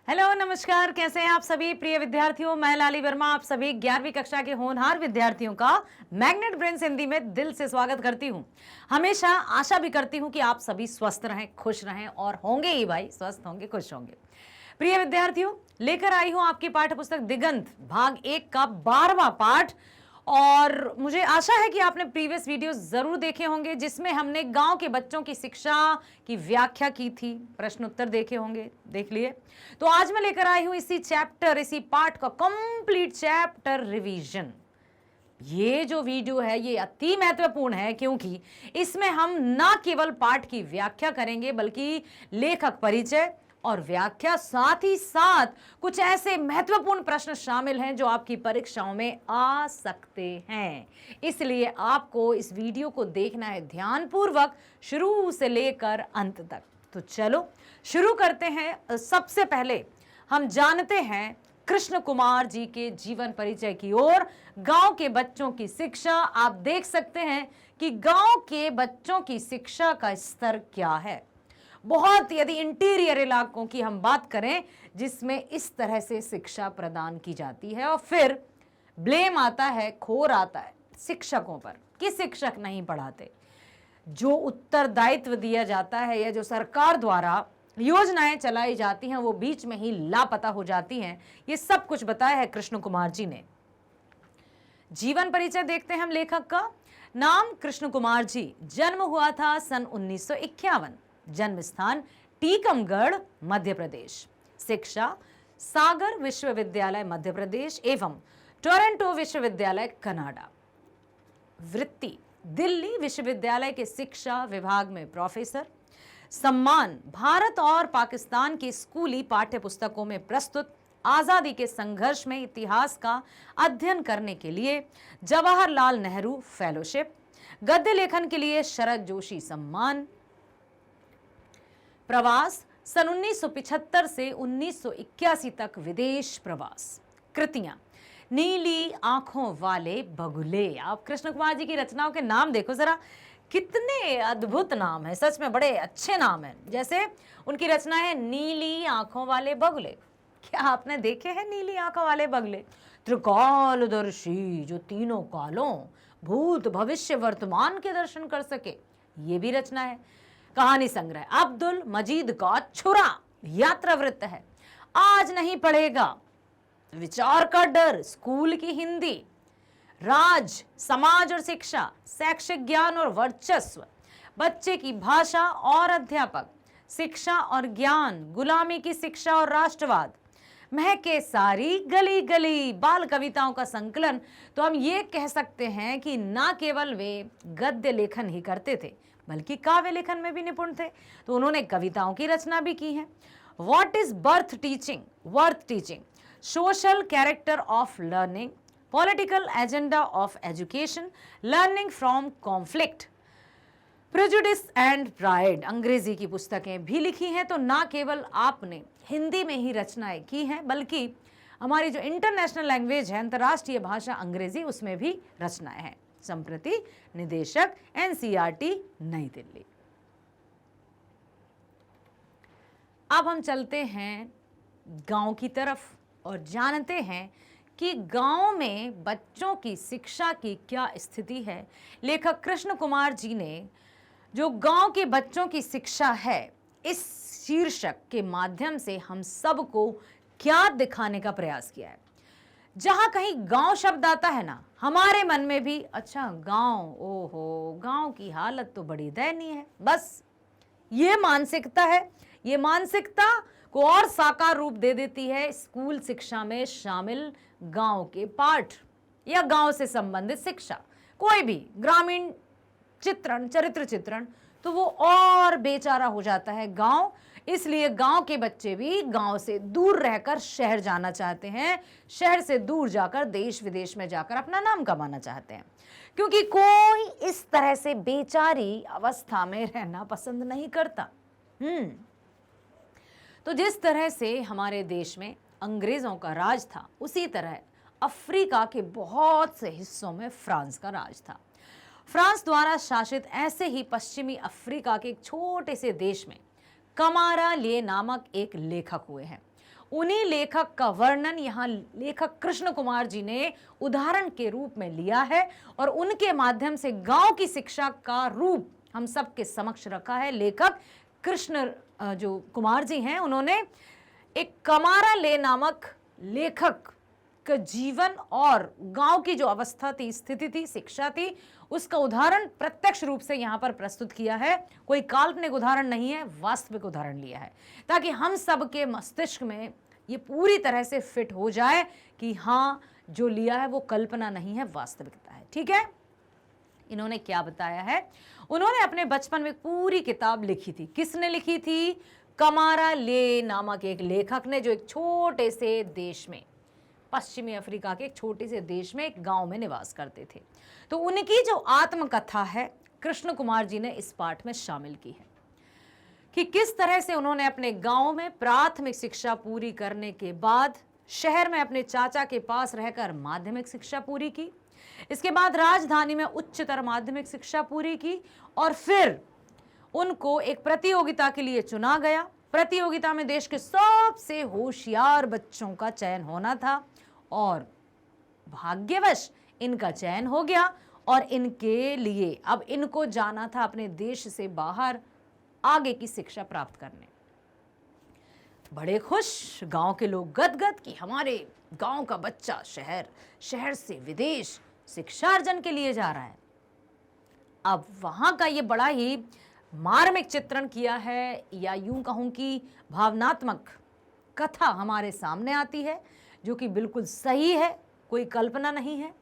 Hello नमस्कार, कैसे हैं आप सभी प्रिय विद्यार्थियों। मैं लाली वर्मा आप सभी 11वीं कक्षा के होनहार विद्यार्थियों का मैग्नेट ब्रेन्स हिंदी में दिल से स्वागत करती हूं। हमेशा आशा भी करती हूं कि आप सभी स्वस्थ रहें, खुश रहें और होंगे ही भाई, स्वस्थ होंगे, खुश होंगे। प्रिय विद्यार्थियों, लेकर आई हूं आपकी पाठ्य पुस्तक दिगंत भाग 1 का 12वां पाठ। और मुझे आशा है कि आपने प्रीवियस वीडियो जरूर देखे होंगे जिसमें हमने गांव के बच्चों की शिक्षा की व्याख्या की थी, प्रश्न उत्तर देखे होंगे, देख लिए। तो आज मैं लेकर आई हूं इसी पाठ का कंप्लीट चैप्टर रिवीजन। ये जो वीडियो है ये अति महत्वपूर्ण है क्योंकि इसमें हम ना केवल पाठ की व्याख्या करेंगे बल्कि लेखक परिचय और व्याख्या, साथ ही साथ कुछ ऐसे महत्वपूर्ण प्रश्न शामिल हैं जो आपकी परीक्षाओं में आ सकते हैं। इसलिए आपको इस वीडियो को देखना है ध्यानपूर्वक शुरू से लेकर अंत तक। तो चलो शुरू करते हैं। सबसे पहले हम जानते हैं कृष्ण कुमार जी के जीवन परिचय की ओर। गांव के बच्चों की शिक्षा, आप देख सकते हैं कि गांव के बच्चों की शिक्षा का स्तर क्या है। बहुत, यदि इंटीरियर इलाकों की हम बात करें जिसमें इस तरह से शिक्षा प्रदान की जाती है और फिर ब्लेम आता है, खोर आता है शिक्षकों पर कि शिक्षक नहीं पढ़ाते। जो उत्तरदायित्व दिया जाता है या जो सरकार द्वारा योजनाएं चलाई जाती हैं वो बीच में ही लापता हो जाती हैं। ये सब कुछ बताया है कृष्ण कुमार जी ने। जीवन परिचय देखते हैं हम लेखक का। नाम कृष्ण कुमार जी, जन्म हुआ था सन 1951, जन्म स्थान टीकमगढ़ मध्य प्रदेश, शिक्षा सागर विश्वविद्यालय मध्य प्रदेश एवं टोरंटो विश्वविद्यालय कनाडा, वृत्ति दिल्ली विश्वविद्यालय के शिक्षा विभाग में प्रोफेसर, सम्मान भारत और पाकिस्तान की स्कूली पाठ्य पुस्तकों में प्रस्तुत आजादी के संघर्ष में इतिहास का अध्ययन करने के लिए जवाहरलाल नेहरू फेलोशिप, गद्य लेखन के लिए शरद जोशी सम्मान, प्रवास सन 1975 से 1981 तक विदेश प्रवास, कृतियां नीली आंखों वाले बगुले। आप कृष्ण कुमार जी की रचनाओं के नाम देखो जरा, कितने अद्भुत नाम है, सच में बड़े अच्छे नाम हैं। जैसे उनकी रचना है नीली आंखों वाले बगुले। क्या आपने देखे हैं नीली आंखों वाले बगुले? त्रिकालदर्शी, जो तीनों कालों भूत भविष्य वर्तमान के दर्शन कर सके, ये भी रचना है। कहानी संग्रह अब्दुल मजीद का छुरा यात्रा वृत्त है। आज नहीं पढ़ेगा, विचार का डर, स्कूल की हिंदी, राज समाज और शिक्षा, शैक्षिक ज्ञान और वर्चस्व, बच्चे की भाषा और अध्यापक, शिक्षा और ज्ञान, गुलामी की शिक्षा और राष्ट्रवाद, महके सारी गली गली, बाल कविताओं का संकलन। तो हम ये कह सकते हैं कि ना केवल वे गद्य लेखन ही करते थे बल्कि काव्य लेखन में भी निपुण थे। तो उन्होंने कविताओं की रचना भी की है। What is birth teaching, worth teaching, social character of learning, political agenda of education, learning from conflict, prejudice and pride, अंग्रेजी की पुस्तकें भी लिखी हैं। तो ना केवल आपने हिंदी में ही रचनाएं की हैं बल्कि हमारी जो इंटरनेशनल लैंग्वेज है, अंतर्राष्ट्रीय भाषा अंग्रेजी, उसमें भी रचनाएं हैं। संप्रति निदेशक एनसीईआरटी नई दिल्ली। अब हम चलते हैं गांव की तरफ और जानते हैं कि गांव में बच्चों की शिक्षा की क्या स्थिति है। लेखक कृष्ण कुमार जी ने जो गांव के बच्चों की शिक्षा है, इस शीर्षक के माध्यम से हम सबको क्या दिखाने का प्रयास किया है। जहां कहीं गांव शब्द आता है ना, हमारे मन में भी अच्छा गांव, ओहो गांव की हालत तो बड़ी दयनीय है, बस ये मानसिकता है। ये मानसिकता को और साकार रूप दे देती है स्कूल शिक्षा में शामिल गांव के पाठ या गांव से संबंधित शिक्षा, कोई भी ग्रामीण चित्रण, चरित्र चित्रण, तो वो और बेचारा हो जाता है गांव। इसलिए गांव के बच्चे भी गांव से दूर रहकर शहर जाना चाहते हैं, शहर से दूर जाकर देश विदेश में जाकर अपना नाम कमाना चाहते हैं, क्योंकि कोई इस तरह से बेचारी अवस्था में रहना पसंद नहीं करता। तो जिस तरह से हमारे देश में अंग्रेजों का राज था, उसी तरह अफ्रीका के बहुत से हिस्सों में फ्रांस का राज था। फ्रांस द्वारा शासित ऐसे ही पश्चिमी अफ्रीका के एक छोटे से देश में कमारा ले नामक एक लेखक हुए हैं। उन्हीं लेखक का वर्णन यहाँ लेखक कृष्ण कुमार जी ने उदाहरण के रूप में लिया है और उनके माध्यम से गांव की शिक्षा का रूप हम सबके समक्ष रखा है। लेखक कृष्ण जो कुमार जी हैं, उन्होंने एक कमारा ले नामक लेखक का जीवन और गांव की जो अवस्था थी, स्थिति थी, शिक्षा थी, उसका उदाहरण प्रत्यक्ष रूप से यहाँ पर प्रस्तुत किया है। कोई काल्पनिक उदाहरण नहीं है, वास्तविक उदाहरण लिया है, ताकि हम सब के मस्तिष्क में ये पूरी तरह से फिट हो जाए कि हाँ, जो लिया है वो कल्पना नहीं है, वास्तविकता है। ठीक है, इन्होंने क्या बताया है? उन्होंने अपने बचपन में पूरी किताब लिखी थी। किसने लिखी थी? कमारा ले नामक एक लेखक ने, जो एक छोटे से देश में, पश्चिमी अफ्रीका के एक छोटे से देश में, एक गांव में निवास करते थे। तो उनकी जो आत्मकथा है, कृष्ण कुमार जी ने इस पाठ में शामिल की है कि किस तरह से उन्होंने अपने गांव में प्राथमिक शिक्षा पूरी करने के बाद शहर में अपने चाचा के पास रहकर माध्यमिक शिक्षा पूरी की, इसके बाद राजधानी में उच्चतर माध्यमिक शिक्षा पूरी की, और फिर उनको एक प्रतियोगिता के लिए चुना गया। प्रतियोगिता में देश के सबसे होशियार बच्चों का चयन होना था और भाग्यवश इनका चयन हो गया और इनके लिए अब इनको जाना था अपने देश से बाहर आगे की शिक्षा प्राप्त करने। बड़े खुश गांव के लोग, गदगद कि हमारे गांव का बच्चा शहर, शहर से विदेश शिक्षार्जन के लिए जा रहा है। अब वहां का ये बड़ा ही मार्मिक चित्रण किया है, या यूं कहूं कि भावनात्मक कथा हमारे सामने आती है, जो कि बिल्कुल सही है, कोई कल्पना नहीं है।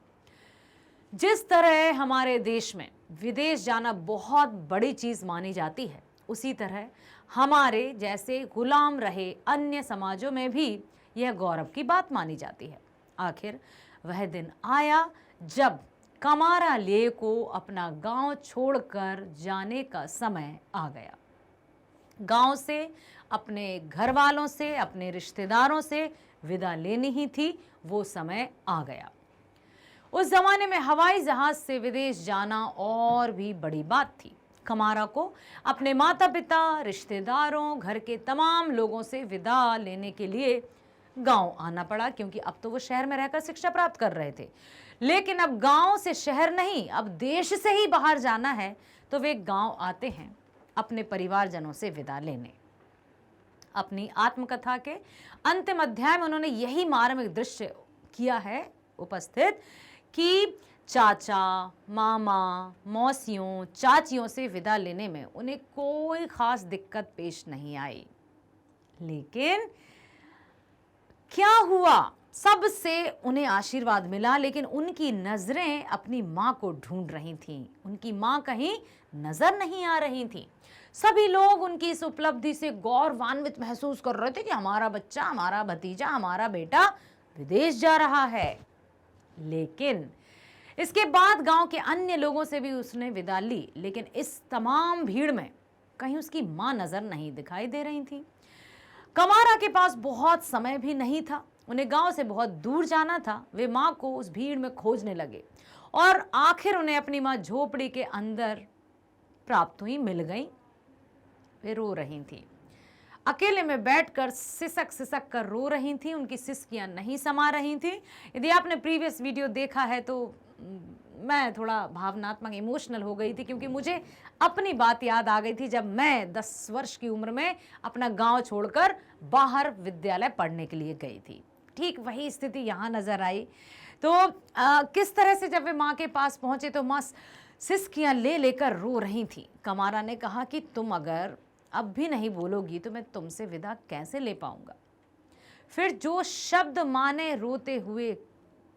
जिस तरह हमारे देश में विदेश जाना बहुत बड़ी चीज मानी जाती है, उसी तरह हमारे जैसे गुलाम रहे अन्य समाजों में भी यह गौरव की बात मानी जाती है। आखिर वह दिन आया जब कमारा ले को अपना गांव छोड़कर जाने का समय आ गया। गांव से, अपने घर वालों से, अपने रिश्तेदारों से विदा लेनी ही थी, वो समय आ गया। उस जमाने में हवाई जहाज से विदेश जाना और भी बड़ी बात थी। कमारा को अपने माता पिता, रिश्तेदारों, घर के तमाम लोगों से विदा लेने के लिए गांव आना पड़ा, क्योंकि अब तो वो शहर में रहकर शिक्षा प्राप्त कर रहे थे। लेकिन अब गांव से शहर नहीं, अब देश से ही बाहर जाना है, तो वे गांव आते हैं अपने परिवारजनों से विदा लेने। अपनी आत्मकथा के अंतिम अध्याय में उन्होंने यही मार्मिक दृश्य किया है उपस्थित कि चाचा, मामा, मौसियों, चाचियों से विदा लेने में उन्हें कोई खास दिक्कत पेश नहीं आई। लेकिन क्या हुआ? सबसे उन्हें आशीर्वाद मिला, लेकिन उनकी नजरें अपनी माँ को ढूंढ रही थीं। उनकी माँ कहीं नजर नहीं आ रही थीं। सभी लोग उनकी इस उपलब्धि से गौरवान्वित महसूस कर रहे थे कि हमारा बच्चा, हमारा भतीजा, हमारा बेटा विदेश जा रहा है। लेकिन इसके बाद गांव के अन्य लोगों से भी उसने विदा ली, लेकिन इस तमाम भीड़ में कहीं उसकी माँ नजर नहीं दिखाई दे रही थी। कमारा के पास बहुत समय भी नहीं था, उन्हें गांव से बहुत दूर जाना था। वे माँ को उस भीड़ में खोजने लगे और आखिर उन्हें अपनी माँ झोपड़ी के अंदर प्राप्त हुई, मिल गई। वे रो रही थी, अकेले में बैठकर सिसक सिसक कर रो रही थी। उनकी सिसकियां नहीं समा रही थी। यदि आपने प्रीवियस वीडियो देखा है तो मैं थोड़ा भावनात्मक इमोशनल हो गई थी, क्योंकि मुझे अपनी बात याद आ गई थी जब मैं 10 वर्ष की उम्र में अपना गांव छोड़कर बाहर विद्यालय पढ़ने के लिए गई थी। ठीक वही स्थिति यहाँ नजर आई। तो किस तरह से जब वे माँ के पास पहुंचे तो माँ सिसकियां ले लेकर रो रही थी। कमारा ने कहा कि तुम अगर अब भी नहीं बोलोगी तो मैं तुमसे विदा कैसे ले पाऊंगा। फिर जो शब्द माँ ने रोते हुए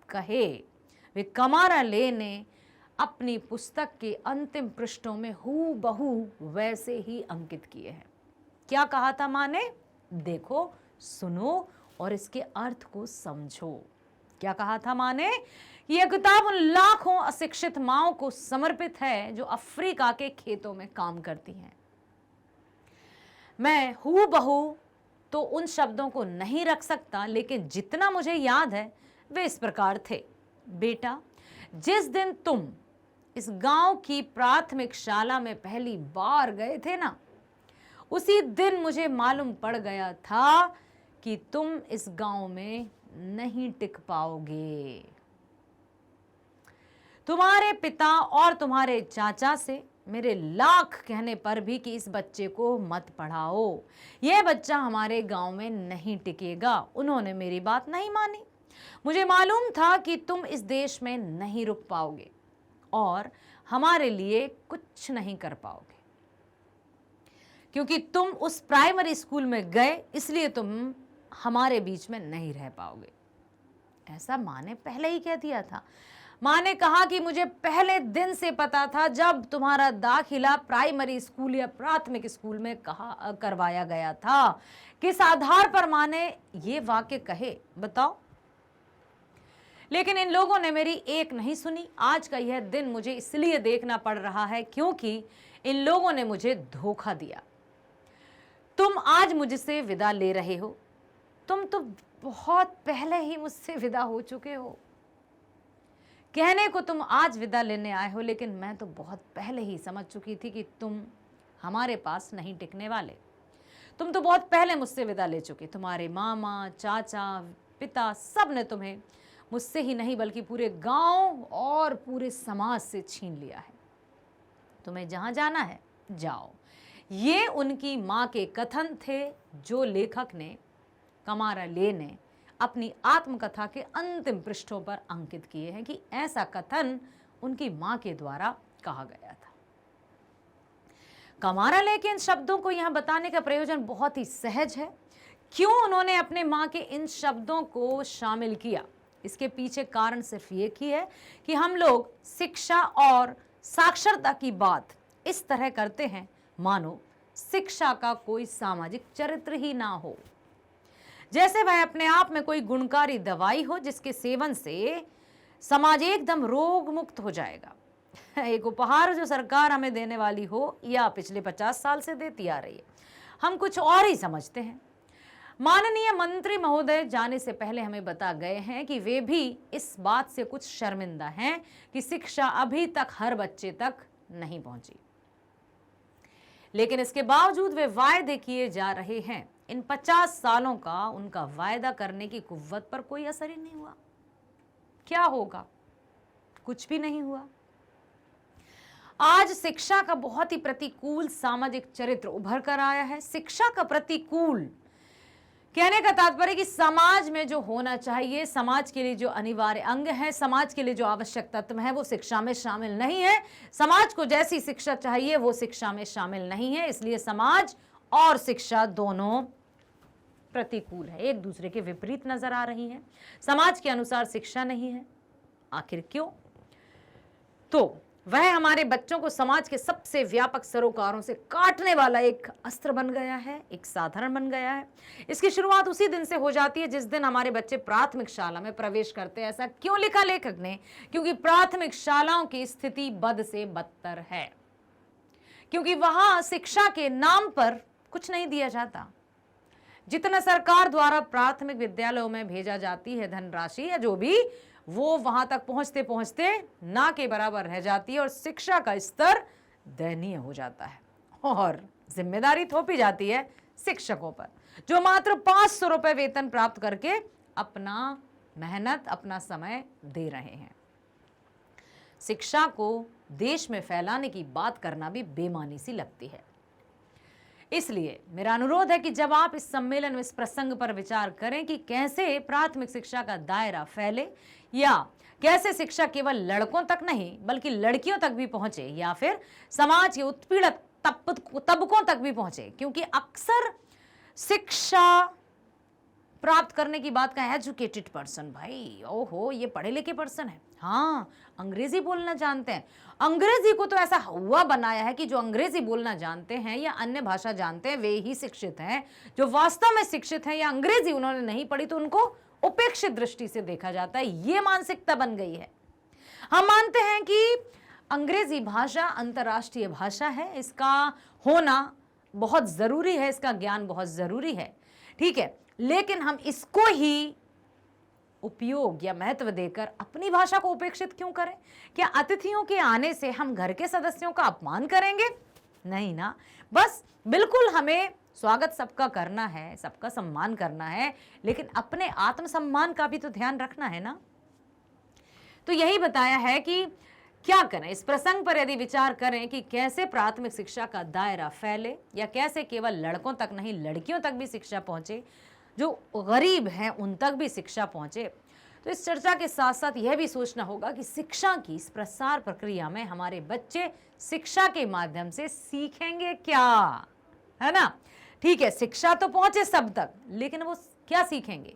कहे, वे कमारा ले ने अपनी पुस्तक के अंतिम पृष्ठों में हूबहू वैसे ही अंकित किए हैं। क्या कहा था माँ ने? देखो, सुनो और इसके अर्थ को समझो। क्या कहा था माँ ने? यह किताब उन लाखों अशिक्षित माँओं को समर्पित है जो अफ्रीका के खेतों में काम करती हैं। मैं हूबहू तो उन शब्दों को नहीं रख सकता, लेकिन जितना मुझे याद है वे इस प्रकार थे। बेटा, जिस दिन तुम इस गांव की प्राथमिक शाला में पहली बार गए थे ना, उसी दिन मुझे मालूम पड़ गया था कि तुम इस गांव में नहीं टिक पाओगे। तुम्हारे पिता और तुम्हारे चाचा से मेरे लाख कहने पर भी कि इस बच्चे को मत पढ़ाओ, यह बच्चा हमारे गांव में नहीं टिकेगा, उन्होंने मेरी बात नहीं मानी। मुझे मालूम था कि तुम इस देश में नहीं रुक पाओगे और हमारे लिए कुछ नहीं कर पाओगे, क्योंकि तुम उस प्राइमरी स्कूल में गए, इसलिए तुम हमारे बीच में नहीं रह पाओगे। ऐसा माँ ने पहले ही कह दिया था। माँ ने कहा कि मुझे पहले दिन से पता था जब तुम्हारा दाखिला प्राइमरी स्कूल या प्राथमिक स्कूल में करवाया गया था। किस आधार पर माँ ने ये वाक्य कहे बताओ? लेकिन इन लोगों ने मेरी एक नहीं सुनी। आज का यह दिन मुझे इसलिए देखना पड़ रहा है क्योंकि इन लोगों ने मुझे धोखा दिया। तुम आज मुझसे विदा ले रहे हो, तुम तो बहुत पहले ही मुझसे विदा हो चुके हो। कहने को तुम आज विदा लेने आए हो, लेकिन मैं तो बहुत पहले ही समझ चुकी थी कि तुम हमारे पास नहीं टिकने वाले। तुम तो बहुत पहले मुझसे विदा ले चुके। तुम्हारे मामा, चाचा, पिता सब ने तुम्हें मुझसे ही नहीं बल्कि पूरे गांव और पूरे समाज से छीन लिया है। तुम्हें जहां जाना है जाओ। ये उनकी माँ के कथन थे जो लेखक ने, कमारा ले ने अपनी आत्मकथा के अंतिम पृष्ठों पर अंकित किए हैं कि ऐसा कथन उनकी मां के द्वारा कहा गया था। कमारा ले के इन शब्दों को यहां बताने का प्रयोजन बहुत ही सहज है। क्यों उन्होंने अपने मां के इन शब्दों को शामिल किया, इसके पीछे कारण सिर्फ एक ही है कि हम लोग शिक्षा और साक्षरता की बात इस तरह करते हैं मानो शिक्षा का कोई सामाजिक चरित्र ही ना हो, जैसे वह अपने आप में कोई गुणकारी दवाई हो जिसके सेवन से समाज एकदम रोग मुक्त हो जाएगा। एक उपहार जो सरकार हमें देने वाली हो या पिछले 50 साल से देती आ रही है, हम कुछ और ही समझते हैं। माननीय मंत्री महोदय जाने से पहले हमें बता गए हैं कि वे भी इस बात से कुछ शर्मिंदा हैं कि शिक्षा अभी तक हर बच्चे तक नहीं पहुंची, लेकिन इसके बावजूद वे वायदे किए जा रहे हैं। इन 50 सालों का उनका वायदा करने की कुव्वत पर कोई असर ही नहीं हुआ। क्या होगा? कुछ भी नहीं हुआ। आज शिक्षा का बहुत ही प्रतिकूल सामाजिक चरित्र उभर कर आया है। शिक्षा का प्रतिकूल कहने का तात्पर्य कि समाज में जो होना चाहिए, समाज के लिए जो अनिवार्य अंग है, समाज के लिए जो आवश्यक तत्व है, वो शिक्षा में शामिल नहीं है। समाज को जैसी शिक्षा चाहिए वो शिक्षा में शामिल नहीं है। इसलिए समाज और शिक्षा दोनों प्रतिकूल है, एक दूसरे के विपरीत नजर आ रही हैं। समाज के अनुसार शिक्षा नहीं है। आखिर क्यों? तो वह हमारे बच्चों को समाज के सबसे व्यापक सरोकारों से काटने वाला एक अस्त्र बन गया है, एक साधन बन गया है। इसकी शुरुआत उसी दिन से हो जाती है जिस दिन हमारे बच्चे प्राथमिक शाला में प्रवेश करते हैं। ऐसा क्यों लिखा लेखक ने? क्योंकि प्राथमिक शालाओं की स्थिति बद से बदतर है, क्योंकि वहां शिक्षा के नाम पर कुछ नहीं दिया जाता। जितना सरकार द्वारा प्राथमिक विद्यालयों में भेजा जाती है धनराशि या जो भी, वो वहां तक पहुंचते पहुंचते ना के बराबर रह जाती है और शिक्षा का स्तर दयनीय हो जाता है और जिम्मेदारी थोपी जाती है शिक्षकों पर, जो मात्र 500 रुपए वेतन प्राप्त करके अपना मेहनत, अपना समय दे रहे हैं। शिक्षा को देश में फैलाने की बात करना भी बेमानी सी लगती है। इसलिए मेरा अनुरोध है कि जब आप इस सम्मेलन में इस प्रसंग पर विचार करें कि कैसे प्राथमिक शिक्षा का दायरा फैले या कैसे शिक्षा केवल लड़कों तक नहीं बल्कि लड़कियों तक भी पहुंचे या फिर समाज के उत्पीड़ित तबकों तक भी पहुंचे, क्योंकि अक्सर शिक्षा प्राप्त करने की बात का एजुकेटेड पर्सन, भाई ओहो ये पढ़े लिखे पर्सन है, हाँ अंग्रेजी बोलना जानते हैं। अंग्रेजी को तो ऐसा हुआ बनाया है कि जो अंग्रेजी बोलना जानते हैं या अन्य भाषा जानते हैं वे ही शिक्षित हैं। जो वास्तव में शिक्षित हैं या अंग्रेजी उन्होंने नहीं पढ़ी तो उनको उपेक्षित दृष्टि से देखा जाता है। ये मानसिकता बन गई है। हम मानते हैं कि अंग्रेजी भाषा अंतर्राष्ट्रीय भाषा है, इसका होना बहुत जरूरी है, इसका ज्ञान बहुत जरूरी है, ठीक है, लेकिन हम इसको ही उपयोग या महत्व देकर अपनी भाषा को उपेक्षित क्यों करें? क्या अतिथियों के आने से हम घर के सदस्यों का अपमान करेंगे? नहीं ना, बस बिल्कुल हमें स्वागत सबका करना है, सबका सम्मान करना है, लेकिन अपने आत्मसम्मान का भी तो ध्यान रखना है ना। तो यही बताया है कि क्या करें। इस प्रसंग पर यदि विचार करें कि कैसे प्राथमिक शिक्षा का दायरा फैले या कैसे केवल लड़कों तक नहीं लड़कियों तक भी शिक्षा पहुंचे, जो गरीब हैं उन तक भी शिक्षा पहुंचे, तो इस चर्चा के साथ साथ यह भी सोचना होगा कि शिक्षा की इस प्रसार प्रक्रिया में हमारे बच्चे शिक्षा के माध्यम से सीखेंगे क्या, है ना। ठीक है, शिक्षा तो पहुंचे सब तक, लेकिन वो क्या सीखेंगे,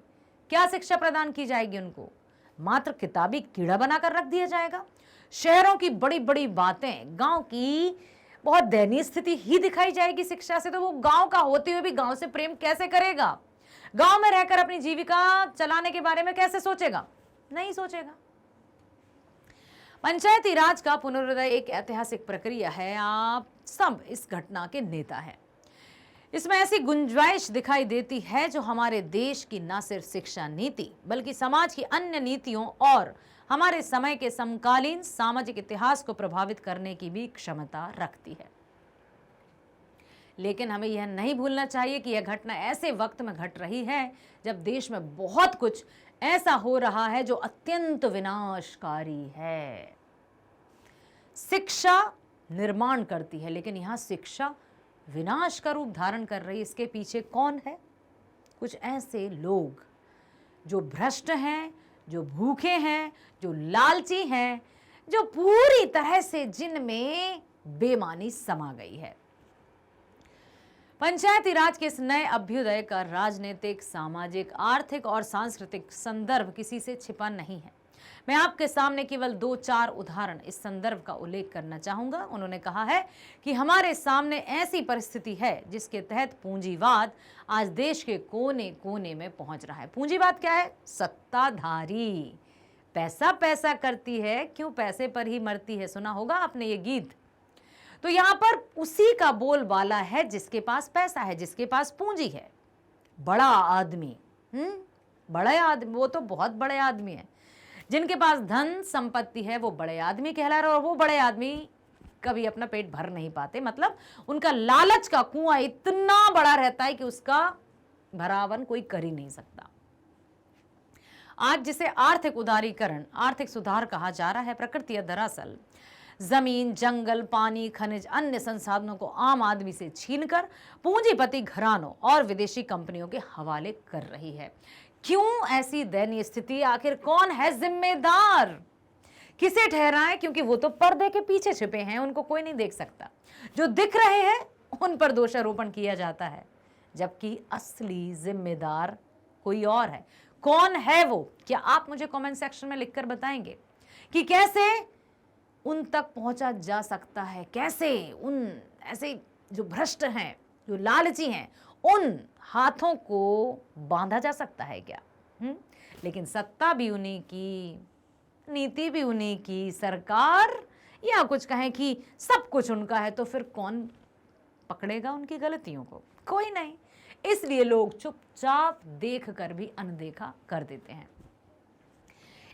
क्या शिक्षा प्रदान की जाएगी उनको? मात्र किताबी कीड़ा बनाकर रख दिया जाएगा? शहरों की बड़ी बड़ी बातें गांव की बहुत दयनीय स्थिति ही दिखाई जाएगी शिक्षा से? तो वो गांव का होते हुए भी गांव से प्रेम कैसे करेगा? गांव में रहकर अपनी जीविका चलाने के बारे में कैसे सोचेगा? नहीं सोचेगा। पंचायती राज का पुनरुदय एक ऐतिहासिक प्रक्रिया है। आप सब इस घटना के नेता हैं। इसमें ऐसी गुंजाइश दिखाई देती है जो हमारे देश की न सिर्फ शिक्षा नीति बल्कि समाज की अन्य नीतियों और हमारे समय के समकालीन सामाजिक इतिहास को प्रभावित करने की भी क्षमता रखती है। लेकिन हमें यह नहीं भूलना चाहिए कि यह घटना ऐसे वक्त में घट रही है जब देश में बहुत कुछ ऐसा हो रहा है जो अत्यंत विनाशकारी है। शिक्षा निर्माण करती है, लेकिन यहां शिक्षा विनाश का रूप धारण कर रही है। इसके पीछे कौन है? कुछ ऐसे लोग जो भ्रष्ट हैं, जो भूखे हैं, जो लालची हैं, जो पूरी तरह से जिनमें बेईमानी समा गई है। पंचायती राज के इस नए अभ्युदय का राजनीतिक, सामाजिक, आर्थिक और सांस्कृतिक संदर्भ किसी से छिपा नहीं है। मैं आपके सामने केवल 2-4 उदाहरण इस संदर्भ का उल्लेख करना चाहूंगा। उन्होंने कहा है कि हमारे सामने ऐसी परिस्थिति है जिसके तहत पूंजीवाद आज देश के कोने कोने में पहुंच रहा है। पूंजीवाद क्या है? सत्ताधारी। पैसा पैसा करती है, क्यों पैसे पर ही मरती है, सुना होगा आपने ये गीत। तो यहां पर उसी का बोलबाला है जिसके पास पैसा है, जिसके पास पूंजी है। बड़ा आदमी, बड़े आदमी, वो तो बहुत बड़े आदमी है। जिनके पास धन संपत्ति है वो बड़े आदमी कहला रहे, और वो बड़े आदमी कभी अपना पेट भर नहीं पाते। मतलब उनका लालच का कुआं इतना बड़ा रहता है कि उसका भरावन कोई कर ही नहीं सकता। आज जिसे आर्थिक उदारीकरण, आर्थिक सुधार कहा जा रहा है, प्रकृति दरअसल जमीन, जंगल, पानी, खनिज, अन्य संसाधनों को आम आदमी से छीनकर पूंजीपति घरानों और विदेशी कंपनियों के हवाले कर रही है। क्यों ऐसी दयनीय स्थिति? आखिर कौन है जिम्मेदार? किसे ठहराएं? क्योंकि वो तो पर्दे के पीछे छिपे हैं, उनको कोई नहीं देख सकता। जो दिख रहे हैं उन पर दोषारोपण किया जाता है, जबकि असली जिम्मेदार कोई और है। कौन है वो? क्या आप मुझे कमेंट सेक्शन में लिखकर बताएंगे कि कैसे उन तक पहुंचा जा सकता है? कैसे उन ऐसे जो भ्रष्ट हैं, जो लालची हैं, उन हाथों को बांधा जा सकता है क्या? लेकिन सत्ता भी उन्हीं की, नीति भी उन्हीं की, सरकार या कुछ कहें कि सब कुछ उनका है, तो फिर कौन पकड़ेगा उनकी गलतियों को? कोई नहीं। इसलिए लोग चुपचाप देखकर भी अनदेखा कर देते हैं।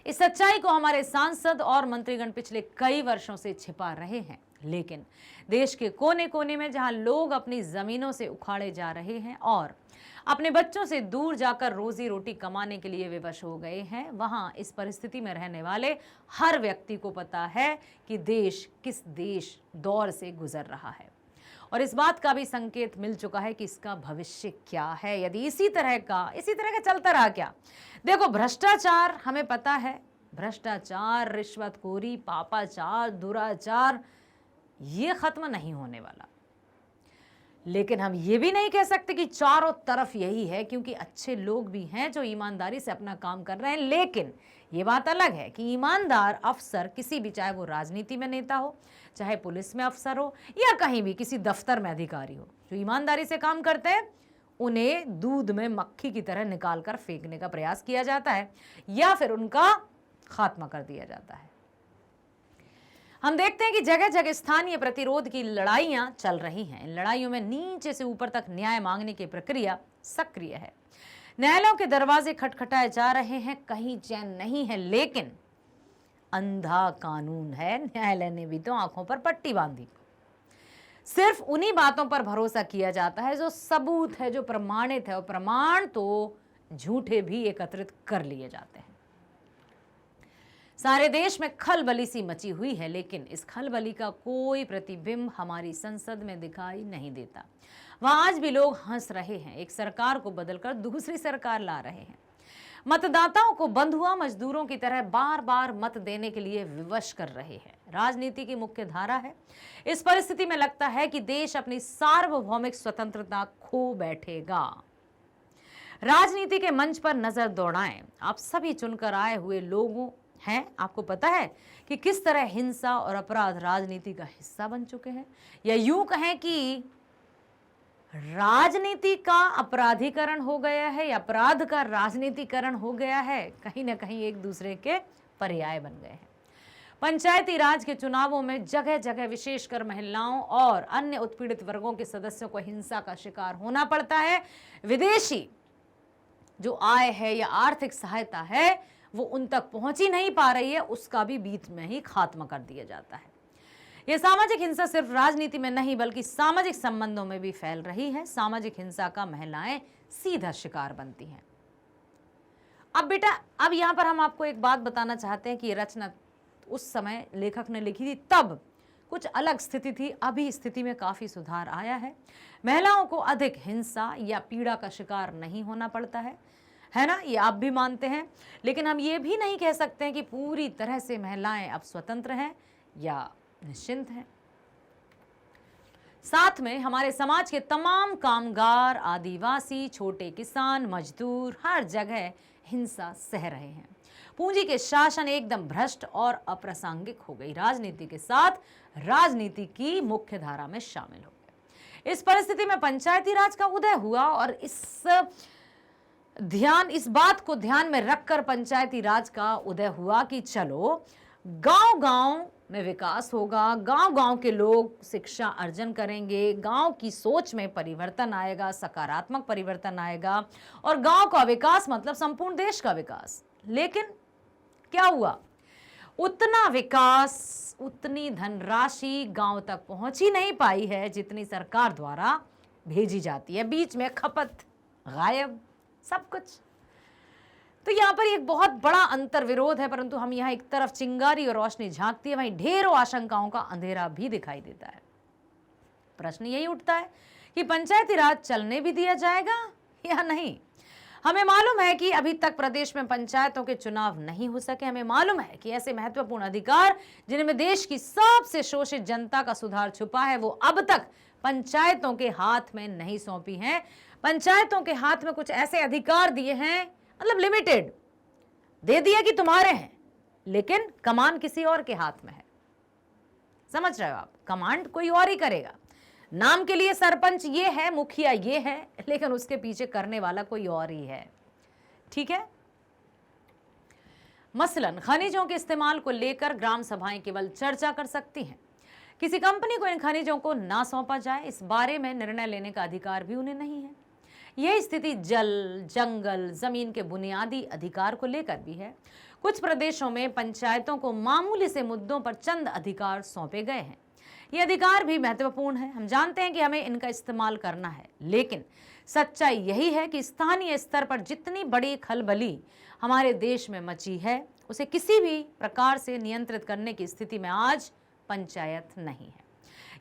इस सच्चाई को हमारे सांसद और मंत्रीगण पिछले कई वर्षों से छिपा रहे हैं, लेकिन देश के कोने कोने में जहां लोग अपनी जमीनों से उखाड़े जा रहे हैं और अपने बच्चों से दूर जाकर रोजी रोटी कमाने के लिए विवश हो गए हैं, वहां इस परिस्थिति में रहने वाले हर व्यक्ति को पता है कि देश किस देश दौर से गुजर रहा है, और इस बात का भी संकेत मिल चुका है कि इसका भविष्य क्या है यदि इसी तरह का चलता रहा। क्या देखो, भ्रष्टाचार हमें पता है, भ्रष्टाचार, रिश्वतखोरी, पापाचार, दुराचार, ये खत्म नहीं होने वाला। लेकिन हम ये भी नहीं कह सकते कि चारों तरफ यही है, क्योंकि अच्छे लोग भी हैं जो ईमानदारी से अपना काम कर रहे हैं। लेकिन ये बात अलग है कि ईमानदार अफसर किसी भी, चाहे वो राजनीति में नेता हो, चाहे पुलिस में अफसर हो, या कहीं भी किसी दफ्तर में अधिकारी हो, जो ईमानदारी से काम करते हैं उन्हें दूध में मक्खी की तरह निकालकर फेंकने का प्रयास किया जाता है या फिर उनका खात्मा कर दिया जाता है। हम देखते हैं कि जगह जगह स्थानीय प्रतिरोध की लड़ाइयां चल रही हैं। इन लड़ाइयों में नीचे से ऊपर तक न्याय मांगने की प्रक्रिया सक्रिय है। न्यायालयों के दरवाजे खटखटाए जा रहे हैं, कहीं चैन नहीं है, लेकिन अंधा कानून है। न्यायालय ने भी तो आंखों पर पट्टी बांधी। सिर्फ उन्हीं बातों पर भरोसा किया जाता है जो सबूत है, जो प्रमाणित है, और प्रमाण तो झूठे भी एकत्रित कर लिए जाते हैं। सारे देश में खलबली सी मची हुई है, लेकिन इस खलबली का कोई प्रतिबिंब हमारी संसद में दिखाई नहीं देता। वहां आज भी लोग हंस रहे हैं, एक सरकार को बदलकर दूसरी सरकार ला रहे हैं, मतदाताओं को बंधुआ मजदूरों की तरह बार बार मत देने के लिए विवश कर रहे हैं। राजनीति की मुख्य धारा है। इस परिस्थिति में लगता है कि देश अपनी सार्वभौमिक स्वतंत्रता खो बैठेगा। राजनीति के मंच पर नजर दौड़ाएं। आप सभी चुनकर आए हुए लोगों हैं। आपको पता है कि किस तरह हिंसा और अपराध राजनीति का हिस्सा बन चुके हैं, या यूं कहें कि राजनीति का अपराधीकरण हो गया है या अपराध का राजनीतिकरण हो गया है। कहीं ना कहीं एक दूसरे के पर्याय बन गए हैं। पंचायती राज के चुनावों में जगह जगह विशेषकर महिलाओं और अन्य उत्पीड़ित वर्गों के सदस्यों को हिंसा का शिकार होना पड़ता है। विदेशी जो आय है या आर्थिक सहायता है वो उन तक पहुंच ही नहीं पा रही है, उसका भी बीच में ही खात्मा कर दिया जाता है। यह सामाजिक हिंसा सिर्फ राजनीति में नहीं बल्कि सामाजिक संबंधों में भी फैल रही है। सामाजिक हिंसा का महिलाएं सीधा शिकार बनती हैं। अब बेटा, अब यहां पर हम आपको एक बात बताना चाहते हैं कि ये रचना उस समय लेखक ने लिखी थी, तब कुछ अलग स्थिति थी। अभी स्थिति में काफी सुधार आया है। महिलाओं को अधिक हिंसा या पीड़ा का शिकार नहीं होना पड़ता है ना, ये आप भी मानते हैं। लेकिन हम ये भी नहीं कह सकते हैं कि पूरी तरह से महिलाएं अब स्वतंत्र हैं या निश्चिंत हैं। साथ में हमारे समाज के तमाम कामगार, आदिवासी, छोटे किसान, मजदूर हर जगह हिंसा सह रहे हैं। पूंजी के शासन एकदम भ्रष्ट और अप्रासंगिक हो गई। राजनीति के साथ राजनीति की मुख्य धारा में शामिल हो गए। इस परिस्थिति में पंचायती राज का उदय हुआ और इस बात को ध्यान में रखकर पंचायती राज का उदय हुआ कि चलो गांव-गांव में विकास होगा, गांव-गांव के लोग शिक्षा अर्जन करेंगे, गांव की सोच में परिवर्तन आएगा, सकारात्मक परिवर्तन आएगा, और गांव का विकास मतलब संपूर्ण देश का विकास। लेकिन क्या हुआ? उतना विकास, उतनी धनराशि गांव तक पहुंच ही नहीं पाई है जितनी सरकार द्वारा भेजी जाती है। बीच में खपत, गायब, सब कुछ। तो यहाँ पर एक बहुत बड़ा अंतर विरोध है, परंतु हम यहाँ एक तरफ चिंगारी और रोशनी झांकती है, वहीं ढेरों आशंकाओं का अंधेरा भी दिखाई देता है। प्रश्न यही उठता है कि पंचायती राज चलने भी दिया जाएगा या नहीं। हमें मालूम है कि अभी तक प्रदेश में पंचायतों के चुनाव नहीं हो सके। हमें मालूम है कि ऐसे महत्वपूर्ण अधिकार जिनमें देश की सबसे शोषित जनता का सुधार छुपा है, वो अब तक पंचायतों के हाथ में नहीं सौंपी हैं। पंचायतों के हाथ में कुछ ऐसे अधिकार दिए हैं, मतलब लिमिटेड दे दिया कि तुम्हारे हैं, लेकिन कमान किसी और के हाथ में है। समझ रहे हो आप? कमांड कोई और ही करेगा। नाम के लिए सरपंच ये है, मुखिया ये है, लेकिन उसके पीछे करने वाला कोई और ही है। ठीक है। मसलन खनिजों के इस्तेमाल को लेकर ग्राम सभाएं केवल चर्चा कर सकती हैं। किसी कंपनी को इन खनिजों को ना सौंपा जाए, इस बारे में निर्णय लेने का अधिकार भी उन्हें नहीं है। यह स्थिति जल, जंगल, जमीन के बुनियादी अधिकार को लेकर भी है। कुछ प्रदेशों में पंचायतों को मामूली से मुद्दों पर चंद अधिकार सौंपे गए हैं। ये अधिकार भी महत्वपूर्ण है। हम जानते हैं कि हमें इनका इस्तेमाल करना है, लेकिन सच्चाई यही है कि स्थानीय स्तर पर जितनी बड़ी खलबली हमारे देश में मची है, उसे किसी भी प्रकार से नियंत्रित करने की स्थिति में आज पंचायत नहीं है।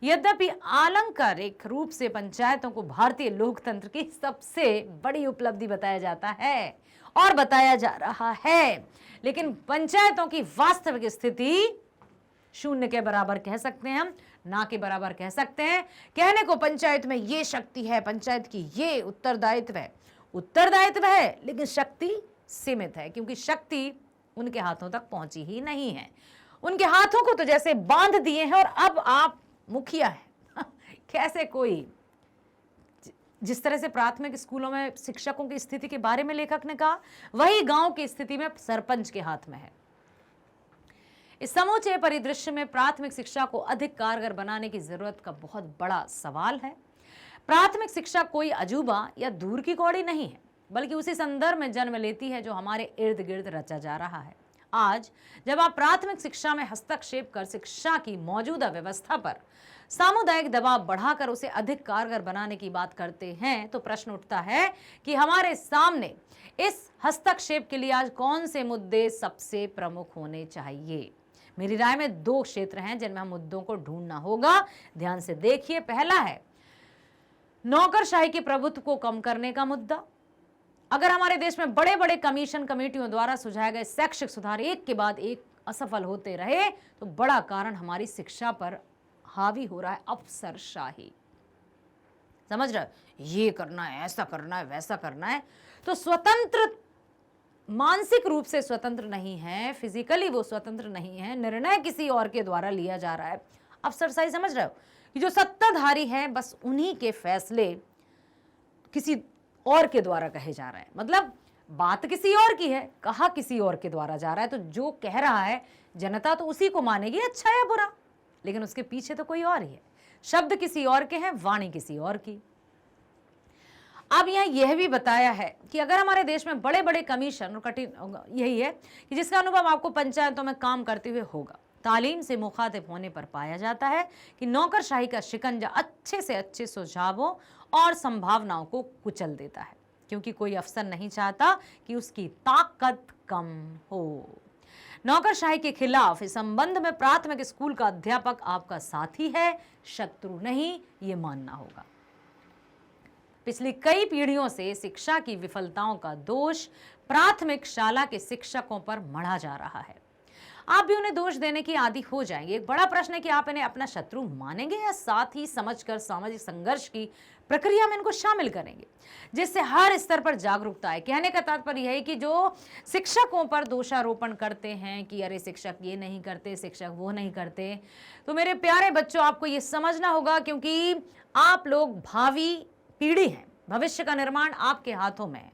यद्यपि आलंकारिक रूप से पंचायतों को भारतीय लोकतंत्र की सबसे बड़ी उपलब्धि बताया जाता है और बताया जा रहा है, लेकिन पंचायतों की वास्तविक स्थिति शून्य के बराबर कह सकते हैं हम, ना के बराबर कह सकते हैं। कहने को पंचायत में ये शक्ति है, पंचायत की ये उत्तरदायित्व है, लेकिन शक्ति सीमित है, क्योंकि शक्ति उनके हाथों तक पहुंची ही नहीं है। उनके हाथों को तो जैसे बांध दिए हैं और अब आप मुखिया है। कैसे कोई, जिस तरह से प्राथमिक स्कूलों में शिक्षकों की स्थिति के बारे में लेखक ने कहा, वही गांव की स्थिति में सरपंच के हाथ में है। इस समूचे परिदृश्य में प्राथमिक शिक्षा को अधिक कारगर बनाने की जरूरत का बहुत बड़ा सवाल है। प्राथमिक शिक्षा कोई अजूबा या दूर की कौड़ी नहीं है, बल्कि उसी संदर्भ में जन्म लेती है जो हमारे इर्द गिर्द रचा जा रहा है। आज जब आप प्राथमिक शिक्षा में हस्तक्षेप कर शिक्षा की मौजूदा व्यवस्था पर सामुदायिक दबाव बढ़ाकर उसे अधिक कारगर बनाने की बात करते हैं, तो प्रश्न उठता है कि हमारे सामने इस हस्तक्षेप के लिए आज कौन से मुद्दे सबसे प्रमुख होने चाहिए। मेरी राय में दो क्षेत्र हैं जिनमें हम मुद्दों को ढूंढना होगा। ध्यान से देखिए। पहला है नौकरशाही के प्रभुत्व को कम करने का मुद्दा। अगर हमारे देश में बड़े बड़े कमीशन कमेटियों द्वारा सुझाए गए शैक्षिक सुधार एक के बाद एक असफल होते रहे, तो बड़ा कारण हमारी शिक्षा पर हावी हो रहा है अफसरशाही। समझ रहे हो? ये करना है, ऐसा करना है, वैसा करना है। तो स्वतंत्र, मानसिक रूप से स्वतंत्र नहीं है, फिजिकली वो स्वतंत्र नहीं है, निर्णय किसी और के द्वारा लिया जा रहा है। अफसरशाही समझ रहे हो कि जो सत्ताधारी है बस उन्हीं के फैसले किसी और के द्वारा कहे जा रहे हैं। मतलब बात किसी और की है, कहा किसी और के द्वारा जा रहा है, तो जो कह रहा है जनता तो उसी को मानेगी, अच्छा या बुरा, लेकिन उसके पीछे तो कोई और ही है। शब्द किसी और के हैं, वाणी किसी और की। अब यहाँ यह भी बताया है कि अगर हमारे देश में बड़े बड़े कमीशन, और कठिन यही है कि जिसका अनुभव आपको पंचायतों में काम करते हुए होगा, तालीम से मुखातिब होने पर पाया जाता है कि नौकरशाही का शिकंजा अच्छे से अच्छे सुझावों और संभावनाओं को कुचल देता है, क्योंकि कोई अफसर नहीं चाहता कि उसकी ताकत कम हो। नौकरशाही के खिलाफ इस संबंध में प्राथमिक स्कूल का अध्यापक आपका साथी है, शत्रु नहीं, ये मानना होगा। पिछली कई पीढ़ियों से शिक्षा की विफलताओं का दोष प्राथमिक शाला के शिक्षकों पर मढ़ा जा रहा है। आप भी उन्हें दोष देने की आदी हो जाएंगे। एक बड़ा प्रश्न है कि आप इन्हें अपना शत्रु मानेंगे या साथ ही समझकर सामाजिक संघर्ष की प्रक्रिया में इनको शामिल करेंगे, जिससे हर स्तर पर जागरूकता है। कहने का तात्पर्य यह है कि जो शिक्षकों पर दोषारोपण करते हैं कि अरे शिक्षक ये नहीं करते, शिक्षक वो नहीं करते, तो मेरे प्यारे बच्चों आपको ये समझना होगा, क्योंकि आप लोग भावी पीढ़ी हैं, भविष्य का निर्माण आपके हाथों में है।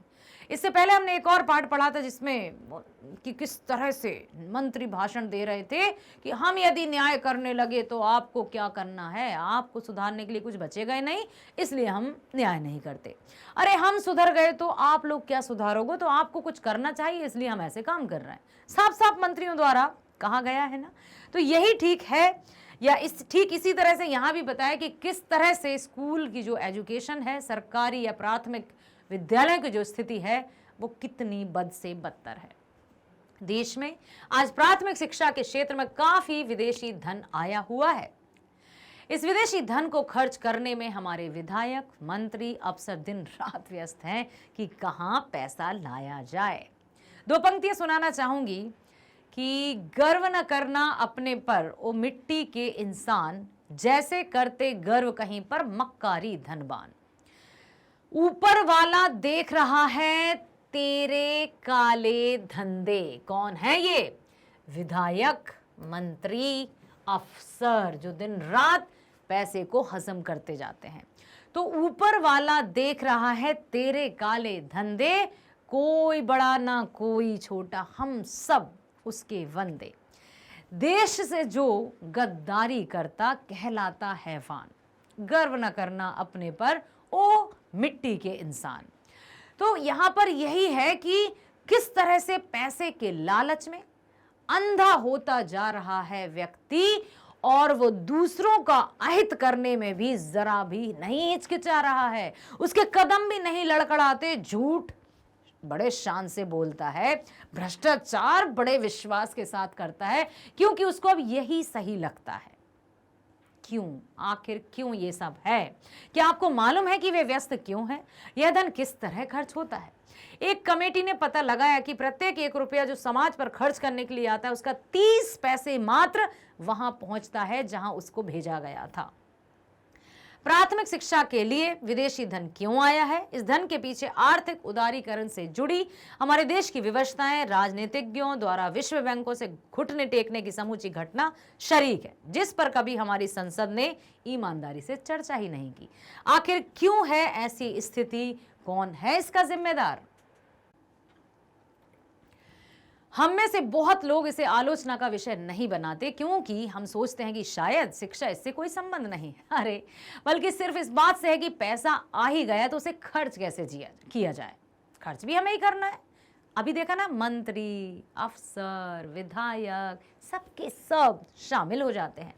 इससे पहले हमने एक और पाठ पढ़ा था जिसमें कि किस तरह से मंत्री भाषण दे रहे थे कि हम यदि न्याय करने लगे तो आपको क्या करना है, आपको सुधारने के लिए कुछ बचेगा ही नहीं, इसलिए हम न्याय नहीं करते। अरे हम सुधर गए तो आप लोग क्या सुधारोगे, तो आपको कुछ करना चाहिए इसलिए हम ऐसे काम कर रहे हैं। साफ साफ मंत्रियों द्वारा कहा गया है ना। तो यही ठीक है, या ठीक इसी तरह से यहाँ भी बताया कि किस तरह से स्कूल की जो एजुकेशन है, सरकारी या प्राथमिक विद्यालय की जो स्थिति है वो कितनी बद से बदतर है। देश में आज प्राथमिक शिक्षा के क्षेत्र में काफी विदेशी धन आया हुआ है। इस विदेशी धन को खर्च करने में हमारे विधायक, मंत्री, अफसर दिन रात व्यस्त हैं कि कहां पैसा लाया जाए। दो पंक्तियां सुनाना चाहूंगी कि गर्व न करना अपने पर ओ मिट्टी के इंसान, जैसे करते गर्व कहीं पर मक्कारी धनवान। ऊपर वाला देख रहा है तेरे काले धंधे। कौन है ये? विधायक, मंत्री, अफसर, जो दिन रात पैसे को हजम करते जाते हैं। तो ऊपर वाला देख रहा है तेरे काले धंधे, कोई बड़ा ना कोई छोटा, हम सब उसके बंदे। देश से जो गद्दारी करता कहलाता हैवान। गर्व न करना अपने पर ओ मिट्टी के इंसान। तो यहां पर यही है कि किस तरह से पैसे के लालच में अंधा होता जा रहा है व्यक्ति, और वो दूसरों का अहित करने में भी जरा भी नहीं हिचकिचा रहा है, उसके कदम भी नहीं लड़खड़ाते। झूठ बड़े शान से बोलता है, भ्रष्टाचार बड़े विश्वास के साथ करता है, क्योंकि उसको अब यही सही लगता है। क्यों? आखिर क्यों ये सब है? क्या आपको मालूम है कि वे व्यस्त क्यों हैं? यह धन किस तरह खर्च होता है? एक कमेटी ने पता लगाया कि प्रत्येक 1 रुपया जो समाज पर खर्च करने के लिए आता है, उसका 30 पैसे मात्र वहां पहुंचता है जहां उसको भेजा गया था। प्राथमिक शिक्षा के लिए विदेशी धन क्यों आया है? इस धन के पीछे आर्थिक उदारीकरण से जुड़ी हमारे देश की विवशताएं, राजनीतिज्ञों द्वारा विश्व बैंकों से घुटने टेकने की समूची घटना शरीक है, जिस पर कभी हमारी संसद ने ईमानदारी से चर्चा ही नहीं की। आखिर क्यों है ऐसी स्थिति? कौन है इसका जिम्मेदार? हम में से बहुत लोग इसे आलोचना का विषय नहीं बनाते, क्योंकि हम सोचते हैं कि शायद शिक्षा इससे कोई संबंध नहीं है। अरे बल्कि सिर्फ इस बात से है कि पैसा आ ही गया तो उसे खर्च कैसे किया जाए। खर्च भी हमें ही करना है, अभी देखा ना, मंत्री, अफसर, विधायक सबके सब शामिल हो जाते हैं।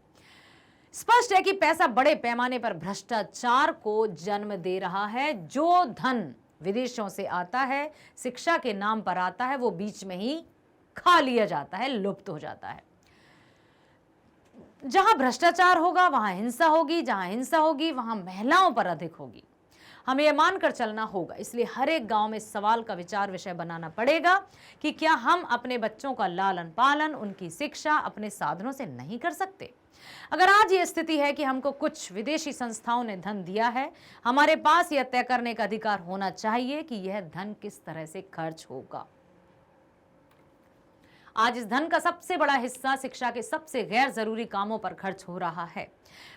स्पष्ट है कि पैसा बड़े पैमाने पर भ्रष्टाचार को जन्म दे रहा है। जो धन विदेशों से आता है, शिक्षा के नाम पर आता है, वो बीच में ही खा लिया जाता है, लुप्त हो जाता है। जहां भ्रष्टाचार होगा वहां हिंसा होगी, जहां हिंसा होगी वहां महिलाओं पर अधिक होगी। हमें यह मानकर चलना होगा। इसलिए हर एक गांव में सवाल का विचार विषय बनाना पड़ेगा कि क्या हम अपने बच्चों का लालन पालन, उनकी शिक्षा अपने साधनों से नहीं कर सकते। अगर आज ये स्थिति है कि हमको कुछ विदेशी संस्थाओं ने धन दिया है, हमारे पास यह तय करने का अधिकार होना चाहिए कि यह धन किस तरह से खर्च होगा। आज इस धन का सबसे बड़ा हिस्सा शिक्षा के सबसे गैर जरूरी कामों पर खर्च हो रहा है।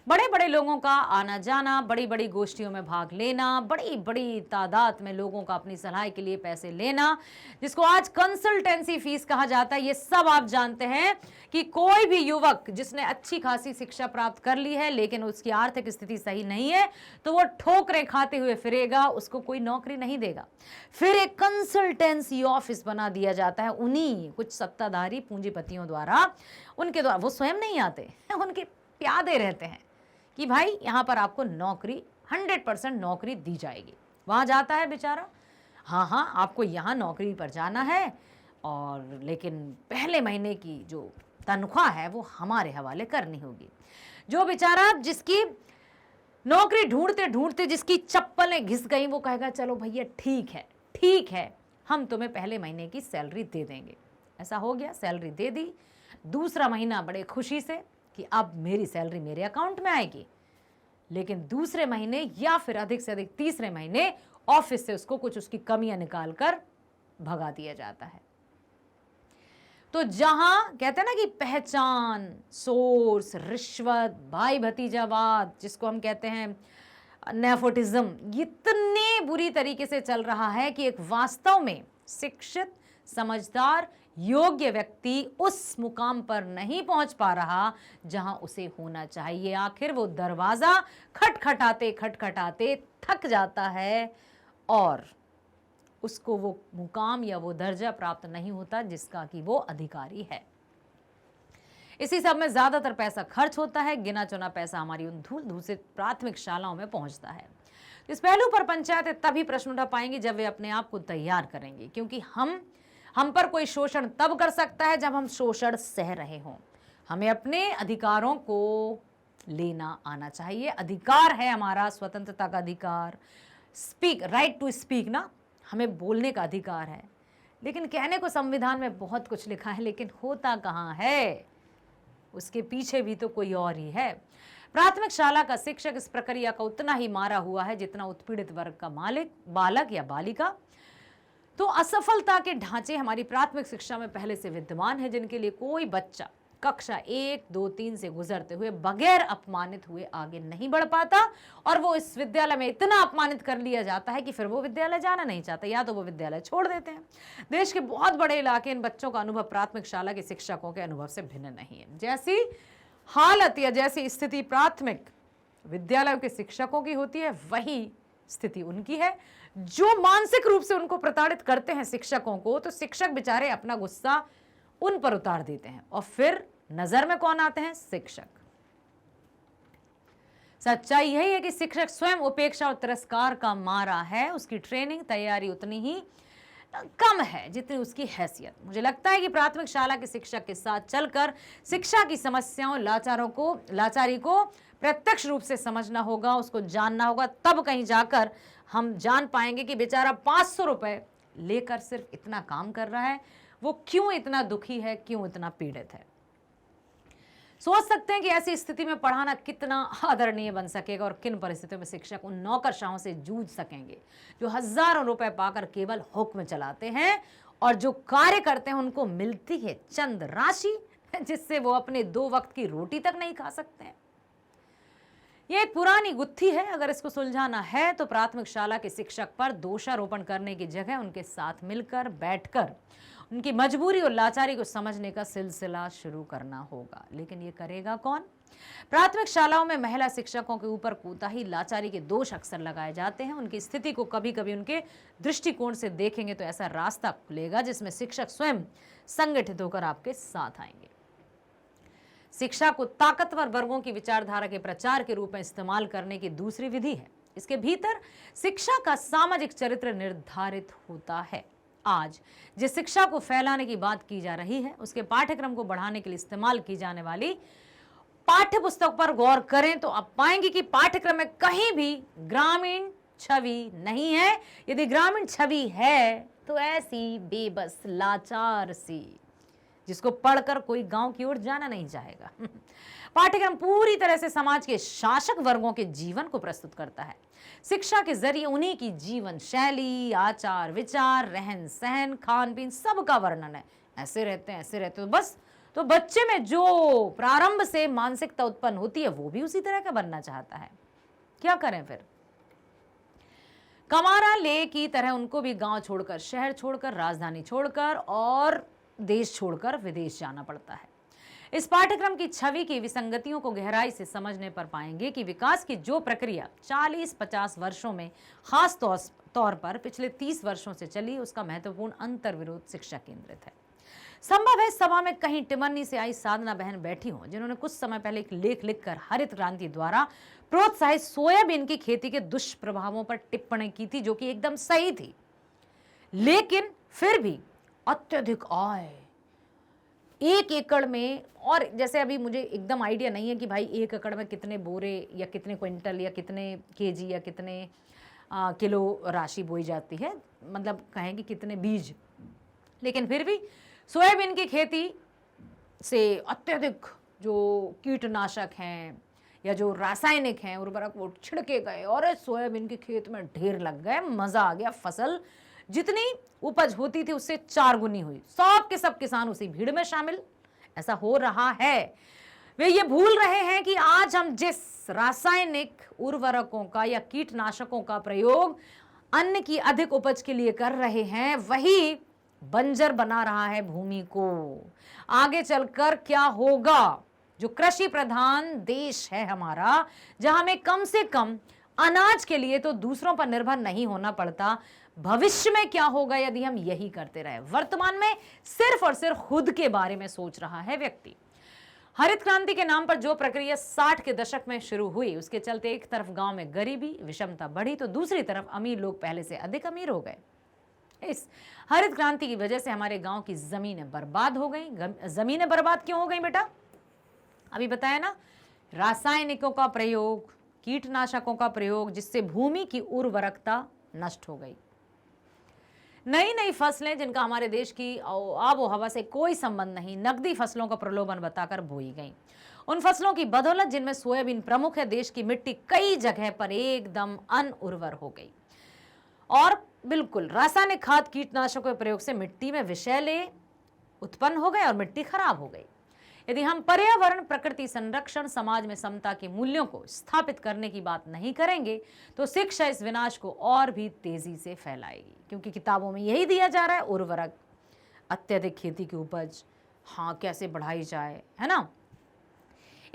बड़े बड़े लोगों का आना जाना, बड़ी बड़ी गोष्ठियों में भाग लेना, बड़ी बड़ी तादाद में लोगों का अपनी सलाह के लिए पैसे लेना, जिसको आज कंसल्टेंसी फीस कहा जाता है। ये सब आप जानते हैं कि कोई भी युवक जिसने अच्छी खासी शिक्षा प्राप्त कर ली है लेकिन उसकी आर्थिक स्थिति सही नहीं है, तो वो ठोकरें खाते हुए फिरेगा, उसको कोई नौकरी नहीं देगा। फिर एक कंसल्टेंसी ऑफिस बना दिया जाता है उन्हीं कुछ सत्ताधारी पूंजीपतियों द्वारा, उनके द्वारा। वो स्वयं नहीं आते, उनके प्यादे रहते हैं कि भाई यहां पर आपको नौकरी 100% नौकरी दी जाएगी। वहां जाता है बेचारा, हाँ आपको यहां नौकरी पर जाना है, और लेकिन पहले महीने की जो तनख्वाह है वो हमारे हवाले करनी होगी। जो बेचारा जिसकी नौकरी ढूंढते ढूंढते जिसकी चप्पलें घिस गई, वो कहेगा चलो भैया ठीक है, हम तुम्हें पहले महीने की सैलरी दे देंगे। ऐसा हो गया, सैलरी दे दी। दूसरा महीना बड़े खुशी से कि अब मेरी सैलरी मेरे अकाउंट में आएगी, लेकिन दूसरे महीने या फिर अधिक से अधिक तीसरे महीने ऑफिस से उसको कुछ उसकी कमियां निकालकर भगा दिया जाता है। तो जहां कहते हैं ना कि पहचान, सोर्स, रिश्वत, भाई भतीजावाद, जिसको हम कहते हैं नेपोटिज्म, इतने बुरी तरीके से चल रहा है कि एक वास्तव में शिक्षित, समझदार, योग्य व्यक्ति उस मुकाम पर नहीं पहुंच पा रहा जहां उसे होना चाहिए। आखिर वो दरवाजा खटखटाते खटखटाते थक जाता है और उसको वो मुकाम या वो दर्जा प्राप्त नहीं होता जिसका कि वो अधिकारी है। इसी सब में ज्यादातर पैसा खर्च होता है। गिना चुना पैसा हमारी उन धूल धूसित प्राथमिक शालाओं में पहुंचता है। इस पहलू पर पंचायतें तभी प्रश्न उठा पाएंगी जब वे अपने आप को तैयार करेंगे, क्योंकि हम पर कोई शोषण तब कर सकता है जब हम शोषण सह रहे हों। हमें अपने अधिकारों को लेना आना चाहिए। अधिकार है हमारा, स्वतंत्रता का अधिकार, राइट टू स्पीक ना, हमें बोलने का अधिकार है। लेकिन कहने को संविधान में बहुत कुछ लिखा है, लेकिन होता कहाँ है, उसके पीछे भी तो कोई और ही है। प्राथमिक शाला का शिक्षक इस प्रक्रिया का उतना ही मारा हुआ है जितना उत्पीड़ित वर्ग का बालक या बालिका। तो असफलता के ढांचे हमारी प्राथमिक शिक्षा में पहले से विद्यमान है, जिनके लिए कोई बच्चा कक्षा 1, 2, 3 से गुजरते हुए बगैर अपमानित हुए आगे नहीं बढ़ पाता, और वो इस विद्यालय में इतना अपमानित कर लिया जाता है कि फिर वो विद्यालय जाना नहीं चाहता, या तो वो विद्यालय छोड़ देते हैं। देश के बहुत बड़े इलाके इन बच्चों का अनुभव प्राथमिक शाला के शिक्षकों के अनुभव से भिन्न नहीं है। जैसी हालत या जैसी स्थिति प्राथमिक विद्यालयों के शिक्षकों की होती है, वही स्थिति उनकी है। जो मानसिक रूप से उनको प्रताड़ित करते हैं शिक्षकों को, तो शिक्षक बेचारे अपना गुस्सा उन पर उतार देते हैं, और फिर नजर में कौन आते हैं? शिक्षक। सच्चाई यही है कि शिक्षक स्वयं उपेक्षा और तिरस्कार का मारा है। उसकी ट्रेनिंग तैयारी उतनी ही कम है जितनी उसकी हैसियत। मुझे लगता है कि प्राथमिक शाला के शिक्षक के साथ चलकर शिक्षा की समस्याओं, लाचारी को प्रत्यक्ष रूप से समझना होगा, उसको जानना होगा। तब कहीं जाकर हम जान पाएंगे कि बेचारा 500 रुपए लेकर सिर्फ इतना काम कर रहा है, वो क्यों इतना दुखी है, क्यों इतना पीड़ित है। सोच सकते हैं कि ऐसी स्थिति में पढ़ाना कितना आदरणीय बन सकेगा, और किन परिस्थितियों में शिक्षक उन नौकरशाहों से जूझ सकेंगे जो हजारों रुपए पाकर केवल हुक्म चलाते हैं, और जो कार्य करते हैं उनको मिलती है चंद राशि जिससे वो अपने 2 वक्त की रोटी तक नहीं खा सकते हैं। ये एक पुरानी गुत्थी है। अगर इसको सुलझाना है तो प्राथमिक शाला के शिक्षक पर दोषारोपण करने की जगह उनके साथ मिलकर बैठकर उनकी मजबूरी और लाचारी को समझने का सिलसिला शुरू करना होगा। लेकिन ये करेगा कौन? प्राथमिक शालाओं में महिला शिक्षकों के ऊपर कोताही, लाचारी के दोष अक्सर लगाए जाते हैं। उनकी स्थिति को कभी कभी उनके दृष्टिकोण से देखेंगे तो ऐसा रास्ता खुलेगा जिसमें शिक्षक स्वयं संगठित होकर आपके साथ आएंगे। शिक्षा को ताकतवर वर्गों की विचारधारा के प्रचार के रूप में इस्तेमाल करने की दूसरी विधि है। इसके भीतर शिक्षा का सामाजिक चरित्र निर्धारित होता है। आज जिस शिक्षा को फैलाने की बात की जा रही है उसके पाठ्यक्रम को बढ़ाने के लिए इस्तेमाल की जाने वाली पाठ्य पुस्तक पर गौर करें तो आप पाएंगे कि पाठ्यक्रम में कहीं भी ग्रामीण छवि नहीं है। यदि ग्रामीण छवि है तो ऐसी बेबस, लाचार सी, जिसको पढ़कर कोई गांव की ओर जाना नहीं चाहेगा। पाठ्यक्रम पूरी तरह से समाज के शासक वर्गों के जीवन को प्रस्तुत करता है। शिक्षा के जरिए उन्हीं की जीवन शैली, आचार विचार, रहन सहन, खान पीन सबका वर्णन है। ऐसे रहते हैं, ऐसे रहते हैं, बस तो बच्चे में जो प्रारंभ से मानसिकता उत्पन्न होती है वो भी उसी तरह का बनना चाहता है। क्या करें फिर? कमारा ले की तरह उनको भी गांव छोड़कर, शहर छोड़कर, राजधानी छोड़कर और देश छोड़कर विदेश जाना पड़ता है। इस पाठ्यक्रम की छवि की विसंगतियों को गहराई से समझने पर पाएंगे कि विकास की जो प्रक्रिया 40-50 वर्षों में खास तौर पर पिछले 30 वर्षों से चली, उसका महत्वपूर्ण अंतर्विरोध शिक्षा केंद्रित है। संभव है सभा में कहीं टिमरनी से आई साधना बहन बैठी हो जिन्होंने कुछ समय पहले एक लेख लिखकर हरित क्रांति द्वारा प्रोत्साहित सोयाबीन की खेती के दुष्प्रभावों पर टिप्पणी की थी, जो कि एकदम सही थी। लेकिन फिर भी अत्यधिक आय 1 एकड़ में, और जैसे अभी मुझे एकदम आइडिया नहीं है कि भाई 1 एकड़ में कितने बोरे या कितने क्विंटल या कितने केजी या कितने किलो राशि बोई जाती है, मतलब कहें कि कितने बीज, लेकिन फिर भी सोयाबीन की खेती से अत्यधिक जो कीटनाशक हैं या जो रासायनिक हैं उर्वरक वो छिड़के गए और सोयाबीन के खेत में ढेर लग गए। मज़ा आ गया। फसल जितनी उपज होती थी उससे 4 गुनी हुई। सब के सब किसान उसी भीड़ में शामिल। ऐसा हो रहा है। वे ये भूल रहे हैं कि आज हम जिस रासायनिक उर्वरकों का या कीटनाशकों का प्रयोग अन्न की अधिक उपज के लिए कर रहे हैं वही बंजर बना रहा है भूमि को। आगे चलकर क्या होगा? जो कृषि प्रधान देश है हमारा, जहां हमें कम से कम अनाज के लिए तो दूसरों पर निर्भर नहीं होना पड़ता, भविष्य में क्या होगा यदि हम यही करते रहे? वर्तमान में सिर्फ और सिर्फ खुद के बारे में सोच रहा है व्यक्ति। हरित क्रांति के नाम पर जो प्रक्रिया 60 के दशक में शुरू हुई, उसके चलते एक तरफ गांव में गरीबी, विषमता बढ़ी तो दूसरी तरफ अमीर लोग पहले से अधिक अमीर हो गए। इस हरित क्रांति की वजह से हमारे गांव की जमीनें बर्बाद हो गई। जमीनें बर्बाद क्यों हो गई बेटा? अभी बताया ना, रासायनिकों का प्रयोग, कीटनाशकों का प्रयोग, जिससे भूमि की उर्वरकता नष्ट हो गई। नई नई फसलें जिनका हमारे देश की आबो हवा से कोई संबंध नहीं, नकदी फसलों का प्रलोभन बताकर बोई गई। उन फसलों की बदौलत जिनमें सोयाबीन प्रमुख है, देश की मिट्टी कई जगह पर एकदम अनउर्वर हो गई। और बिल्कुल रासायनिक खाद, कीटनाशकों के प्रयोग से मिट्टी में विषैले उत्पन्न हो गए और मिट्टी खराब हो गई। यदि हम पर्यावरण, प्रकृति संरक्षण, समाज में समता के मूल्यों को स्थापित करने की बात नहीं करेंगे तो शिक्षा इस विनाश को और भी तेजी से फैलाएगी। क्योंकि किताबों में यही दिया जा रहा है, उर्वरक, अत्यधिक खेती की उपज, हाँ कैसे बढ़ाई जाए, है ना।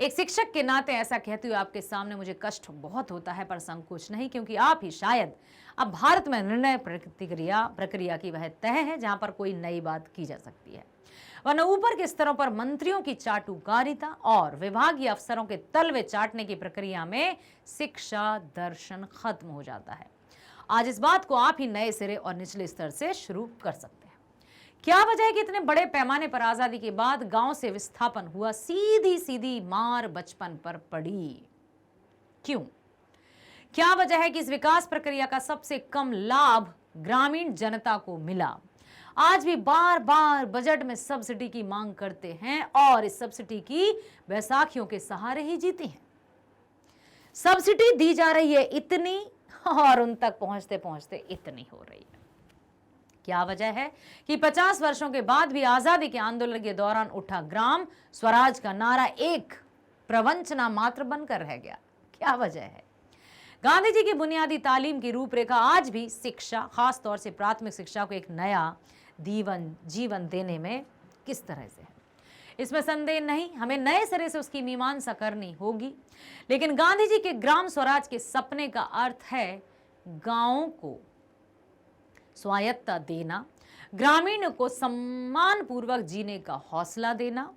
एक शिक्षक के नाते ऐसा कहते हुए आपके सामने मुझे कष्ट बहुत होता है, पर संकोच नहीं, क्योंकि आप ही शायद अब भारत में निर्णय प्रक्रिया की वह तह है जहां पर कोई नई बात की जा सकती है। वरना ऊपर के स्तरों पर मंत्रियों की चाटुकारिता और विभागीय अफसरों के तलवे चाटने की प्रक्रिया में शिक्षा दर्शन खत्म हो जाता है। आज इस बात को आप ही नए सिरे और निचले स्तर से शुरू कर सकते हैं। क्या वजह है कि इतने बड़े पैमाने पर आजादी के बाद गांव से विस्थापन हुआ? सीधी सीधी मार बचपन पर पड़ी। क्यों? क्या वजह है कि इस विकास प्रक्रिया का सबसे कम लाभ ग्रामीण जनता को मिला? आज भी बार बार बजट में सब्सिडी की मांग करते हैं और इस सब्सिडी की बैसाखियों के सहारे ही जीती हैं। सब्सिडी दी जा रही है इतनी और उन तक पहुंचते पहुंचते इतनी हो रही है। क्या वजह है कि 50 वर्षों के बाद भी आजादी के आंदोलन के दौरान उठा ग्राम स्वराज का नारा एक प्रवंचना मात्र बनकर रह गया? क्या वजह है? गांधी जी की बुनियादी तालीम की रूपरेखा आज भी शिक्षा, खास तौर से प्राथमिक शिक्षा को एक नया जीवन देने में किस तरह से है, इसमें संदेह नहीं। हमें नए सिरे से उसकी मीमांसा करनी होगी। लेकिन गांधी जी के ग्राम स्वराज के सपने का अर्थ है गांवों को स्वायत्तता देना, ग्रामीण को सम्मानपूर्वक जीने का हौसला देना।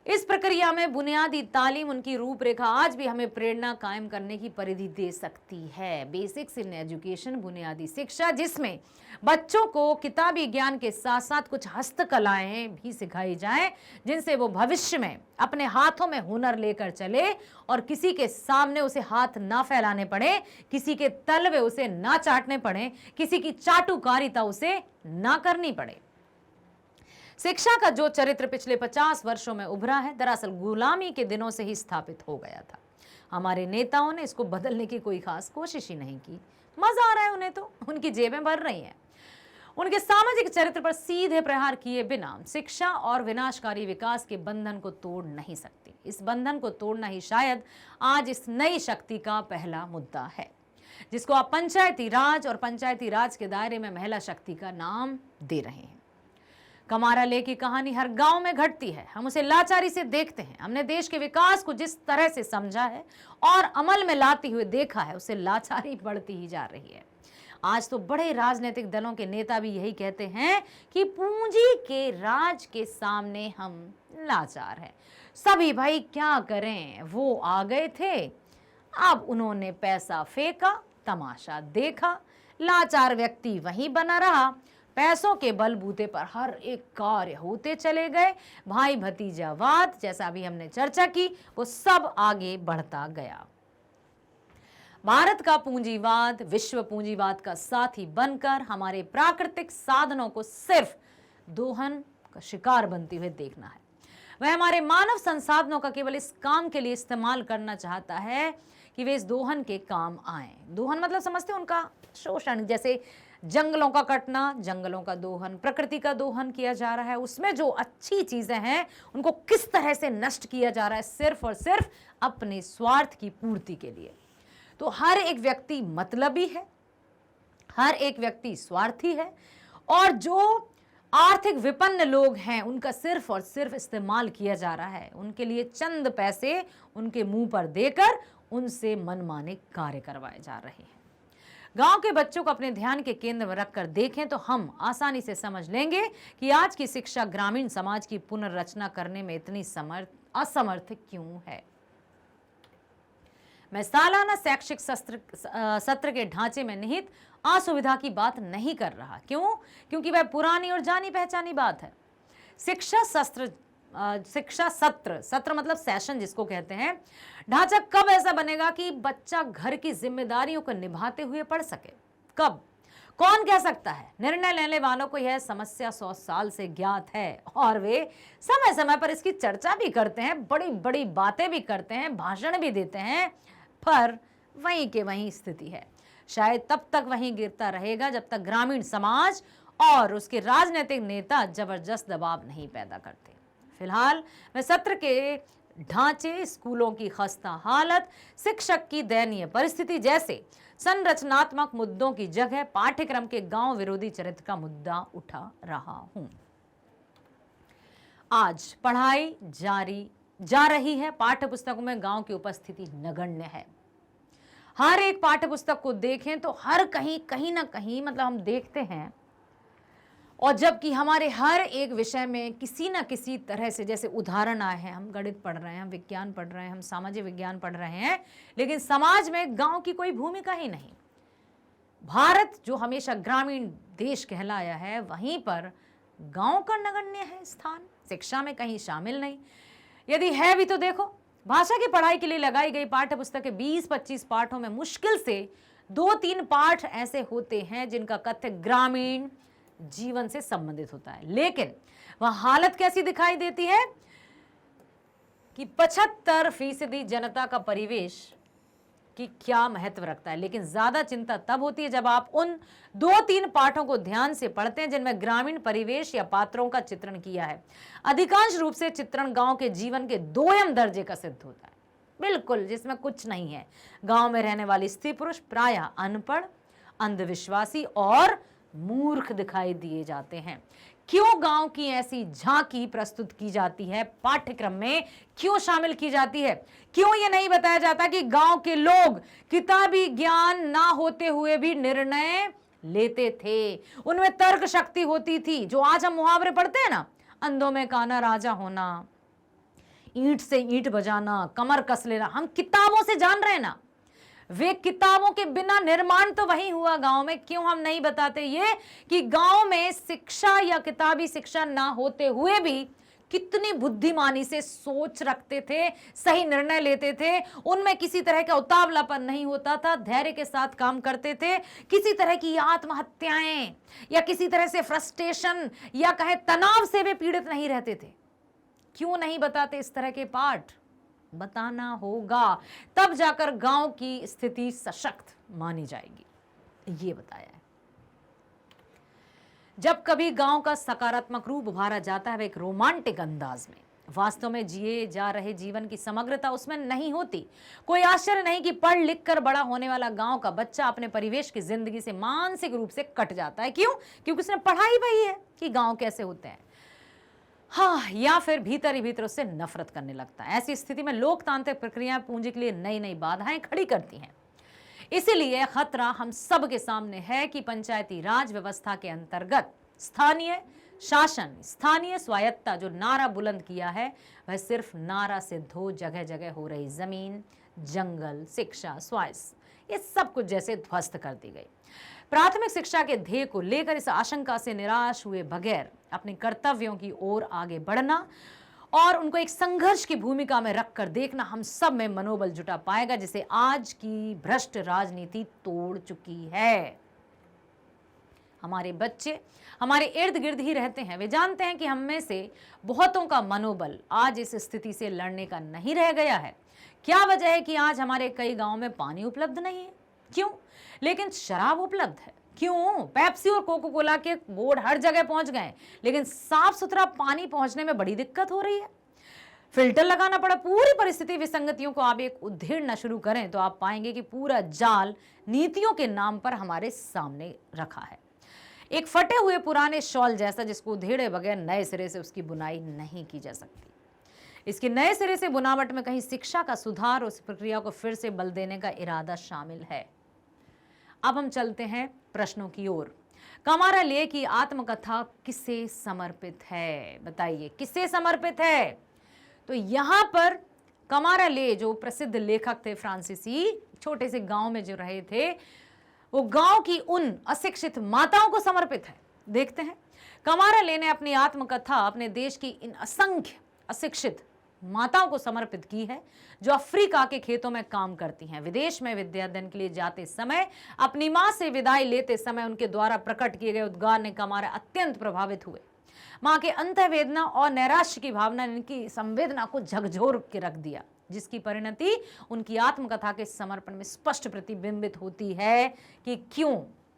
इस प्रक्रिया में बुनियादी तालीम, उनकी रूपरेखा आज भी हमें प्रेरणा कायम करने की परिधि दे सकती है। बेसिक्स इन एजुकेशन, बुनियादी शिक्षा, जिसमें बच्चों को किताबी ज्ञान के साथ साथ कुछ हस्तकलाएं भी सिखाई जाएं, जिनसे वो भविष्य में अपने हाथों में हुनर लेकर चले और किसी के सामने उसे हाथ ना फैलाने पड़े, किसी के तलवे उसे ना चाटने पड़े, किसी की चाटुकारिता उसे ना करनी पड़े। शिक्षा का जो चरित्र पिछले 50 वर्षों में उभरा है, दरअसल गुलामी के दिनों से ही स्थापित हो गया था। हमारे नेताओं ने इसको बदलने की कोई खास कोशिश ही नहीं की। मजा आ रहा है उन्हें, तो उनकी जेबें भर रही हैं। उनके सामाजिक चरित्र पर सीधे प्रहार किए बिना शिक्षा और विनाशकारी विकास के बंधन को तोड़ नहीं सकती। इस बंधन को तोड़ना ही शायद आज इस नई शक्ति का पहला मुद्दा है, जिसको आप पंचायती राज और पंचायती राज के दायरे में महिला शक्ति का नाम दे रहे हैं। कमारा ले की कहानी हर गांव में घटती है। हम उसे लाचारी से देखते हैं। हमने देश के विकास को जिस तरह से समझा है और अमल में लाते हुए देखा है, उससे लाचारी बढ़ती ही जा रही है। आज तो बड़े राजनीतिक दलों के नेता भी यही कहते हैं कि पूंजी के राज के सामने हम लाचार हैं। सभी भाई क्या करें, वो आ गए थे, अब उन्होंने पैसा फेंका, तमाशा देखा, लाचार व्यक्ति वहीं बना रहा, पैसों के बलबूते पर हर एक कार्य होते चले गए। भाई भतीजावाद, जैसा अभी हमने चर्चा की, वो सब आगे बढ़ता गया। भारत का पूंजीवाद विश्व पूंजीवाद का साथी बनकर हमारे प्राकृतिक साधनों को सिर्फ दोहन का शिकार बनते हुए देखना है। वह हमारे मानव संसाधनों का केवल इस काम के लिए इस्तेमाल करना चाहता है कि वे इस दोहन के काम आए। दोहन मतलब समझते हैं, उनका शोषण, जैसे जंगलों का कटना, जंगलों का दोहन, प्रकृति का दोहन किया जा रहा है। उसमें जो अच्छी चीजें हैं उनको किस तरह से नष्ट किया जा रहा है, सिर्फ और सिर्फ अपने स्वार्थ की पूर्ति के लिए। तो हर एक व्यक्ति मतलबी है, हर एक व्यक्ति स्वार्थी है, और जो आर्थिक विपन्न लोग हैं उनका सिर्फ और सिर्फ इस्तेमाल किया जा रहा है। उनके लिए चंद पैसे उनके मुंह पर देकर उनसे मनमाने कार्य करवाए जा रहे हैं। गांव के बच्चों को अपने ध्यान के केंद्र में रखकर देखें तो हम आसानी से समझ लेंगे कि आज की शिक्षा ग्रामीण समाज की पुनर्रचना करने में इतनी असमर्थ क्यों है। मैं सालाना शैक्षिक सत्र के ढांचे में निहित असुविधा की बात नहीं कर रहा। क्यों? क्योंकि वह पुरानी और जानी पहचानी बात है। शिक्षा सत्र मतलब सेशन जिसको कहते हैं, ढांचा कब ऐसा बनेगा कि बच्चा घर की जिम्मेदारियों को निभाते हुए पढ़ सके? कब? कौन कह सकता है? निर्णय लेने वालों को यह समस्या 100 साल से ज्ञात है और वे समय समय पर इसकी चर्चा भी करते हैं, बड़ी बड़ी बातें भी करते हैं, भाषण भी देते हैं, पर वहीं के वहीं स्थिति है। शायद तब तक वहीं गिरता रहेगा जब तक ग्रामीण समाज और उसके राजनीतिक नेता जबरदस्त दबाव नहीं पैदा करते। फिलहाल मैं सत्र के ढांचे, स्कूलों की खस्ता हालत, शिक्षक की दयनीय परिस्थिति जैसे संरचनात्मक मुद्दों की जगह पाठ्यक्रम के गांव विरोधी चरित्र का मुद्दा उठा रहा हूं। आज पढ़ाई जारी जा रही है। पाठ्य पुस्तकों में गांव की उपस्थिति नगण्य है। हर एक पाठ्य पुस्तक को देखें तो हर कहीं ना कहीं मतलब हम देखते हैं, और जबकि हमारे हर एक विषय में किसी न किसी तरह से, जैसे उदाहरण आए हैं, हम गणित पढ़ रहे हैं, हम विज्ञान पढ़ रहे हैं, हम सामाजिक विज्ञान पढ़ रहे हैं, लेकिन समाज में गांव की कोई भूमिका ही नहीं। भारत जो हमेशा ग्रामीण देश कहलाया है, वहीं पर गांव का नगण्य है स्थान, शिक्षा में कहीं शामिल नहीं। यदि है भी तो देखो, भाषा की पढ़ाई के लिए लगाई गई पाठ्य पुस्तक के 20-25 पाठों में मुश्किल से 2-3 पाठ ऐसे होते हैं जिनका कथ्य ग्रामीण जीवन से संबंधित होता है। लेकिन वह हालत कैसी दिखाई देती है कि 75% जनता का परिवेश कि क्या महत्व रखता है। लेकिन ज्यादा चिंता तब होती है जब आप उन 2-3 पाठों को ध्यान से पढ़ते हैं जिनमें ग्रामीण परिवेश या पात्रों का चित्रण किया है। अधिकांश रूप से चित्रण गांव के जीवन के दोयम दर्जे का सिद्ध होता है। बिल्कुल, जिसमें कुछ नहीं है। गांव में रहने वाली स्त्री पुरुष प्रायः अनपढ़, अंधविश्वासी और मूर्ख दिखाई दिए जाते हैं। क्यों गांव की ऐसी झांकी प्रस्तुत की जाती है, पाठ्यक्रम में क्यों शामिल की जाती है? क्यों ये नहीं बताया जाता कि गांव के लोग किताबी ज्ञान ना होते हुए भी निर्णय लेते थे, उनमें तर्क शक्ति होती थी। जो आज हम मुहावरे पढ़ते हैं ना, अंधों में काना राजा होना, ईंट से ईंट बजाना, कमर कस लेना, हम किताबों से जान रहे हैं ना। वे किताबों के बिना निर्माण तो वही हुआ गांव में। क्यों हम नहीं बताते ये कि गांव में शिक्षा या किताबी शिक्षा ना होते हुए भी कितनी बुद्धिमानी से सोच रखते थे, सही निर्णय लेते थे, उनमें किसी तरह का उतावलापन नहीं होता था, धैर्य के साथ काम करते थे, किसी तरह की आत्महत्याएं या किसी तरह से फ्रस्ट्रेशन या कहे तनाव से वे पीड़ित नहीं रहते थे। क्यों नहीं बताते इस तरह के पाठ? बताना होगा, तब जाकर गांव की स्थिति सशक्त मानी जाएगी। ये बताया है। जब कभी गांव का सकारात्मक रूप उभारा जाता है, एक रोमांटिक अंदाज में, वास्तव में जिए जा रहे जीवन की समग्रता उसमें नहीं होती। कोई आश्चर्य नहीं कि पढ़ लिख कर बड़ा होने वाला गांव का बच्चा अपने परिवेश की जिंदगी से मानसिक रूप से कट जाता है। क्यों? क्योंकि उसने पढ़ाई वही है कि गांव कैसे होते हैं। हाँ, या फिर भीतर ही भीतर उससे नफरत करने लगता है। ऐसी स्थिति में लोकतांत्रिक प्रक्रियाएं पूंजी के लिए नई नई बाधाएं खड़ी करती हैं। इसीलिए खतरा हम सब के सामने है कि पंचायती राज व्यवस्था के अंतर्गत स्थानीय शासन, स्थानीय स्वायत्ता जो नारा बुलंद किया है, वह सिर्फ नारा सिद्ध हो। जगह जगह हो रही जमीन, जंगल, शिक्षा, स्वास्थ्य, ये सब कुछ जैसे ध्वस्त कर दी गई। प्राथमिक शिक्षा के ध्येय को लेकर इस आशंका से निराश हुए बगैर अपने कर्तव्यों की ओर आगे बढ़ना और उनको एक संघर्ष की भूमिका में रखकर देखना हम सब में मनोबल जुटा पाएगा, जिसे आज की भ्रष्ट राजनीति तोड़ चुकी है। हमारे बच्चे हमारे इर्द गिर्द ही रहते हैं। वे जानते हैं कि हम में से बहुतों का मनोबल आज इस स्थिति से लड़ने का नहीं रह गया है। क्या वजह है कि आज हमारे कई गांवों में पानी उपलब्ध नहीं है? क्यों? लेकिन शराब उपलब्ध है। क्यों? पेप्सी और कोको कोला के बोर्ड हर जगह पहुंच गए, लेकिन साफ सुथरा पानी पहुंचने में बड़ी दिक्कत हो रही है। फिल्टर लगाना पड़ा। पूरी परिस्थिति विसंगतियों को आप एक उद्धेड़ना शुरू करें तो आप पाएंगे कि पूरा जाल नीतियों के नाम पर हमारे सामने रखा है। एक फटे हुए पुराने शॉल जैसा, जिसको उधेड़े बगैर नए सिरे से उसकी बुनाई नहीं की जा सकती। इसके नए सिरे से बुनावट में कहीं शिक्षा का सुधार, उस प्रक्रिया को फिर से बल देने का इरादा शामिल है। अब हम चलते हैं प्रश्नों की ओर। कमारा ले की आत्मकथा किसे समर्पित है? बताइए, किसे समर्पित है? तो यहां पर कमारा ले जो प्रसिद्ध लेखक थे फ्रांसीसी, छोटे से गांव में जो रहे थे, वो गांव की उन अशिक्षित माताओं को समर्पित है। देखते हैं, कमारा ले ने अपनी आत्मकथा अपने देश की इन असंख्य अशिक्षित माताओं को समर्पित की है, जो अफ्रीका के खेतों में काम करती हैं। विदेश में विद्या अध्ययन के लिए जाते समय, अपनी मां से विदाई लेते समय उनके द्वारा प्रकट किए गए उद्गार ने कमारा अत्यंत प्रभावित हुए। मां के अंतर्वेदना और नैराश्य की भावना ने इनकी संवेदना को झकझोर के रख दिया, जिसकी परिणति उनकी आत्मकथा के समर्पण में स्पष्ट प्रतिबिंबित होती है कि क्यों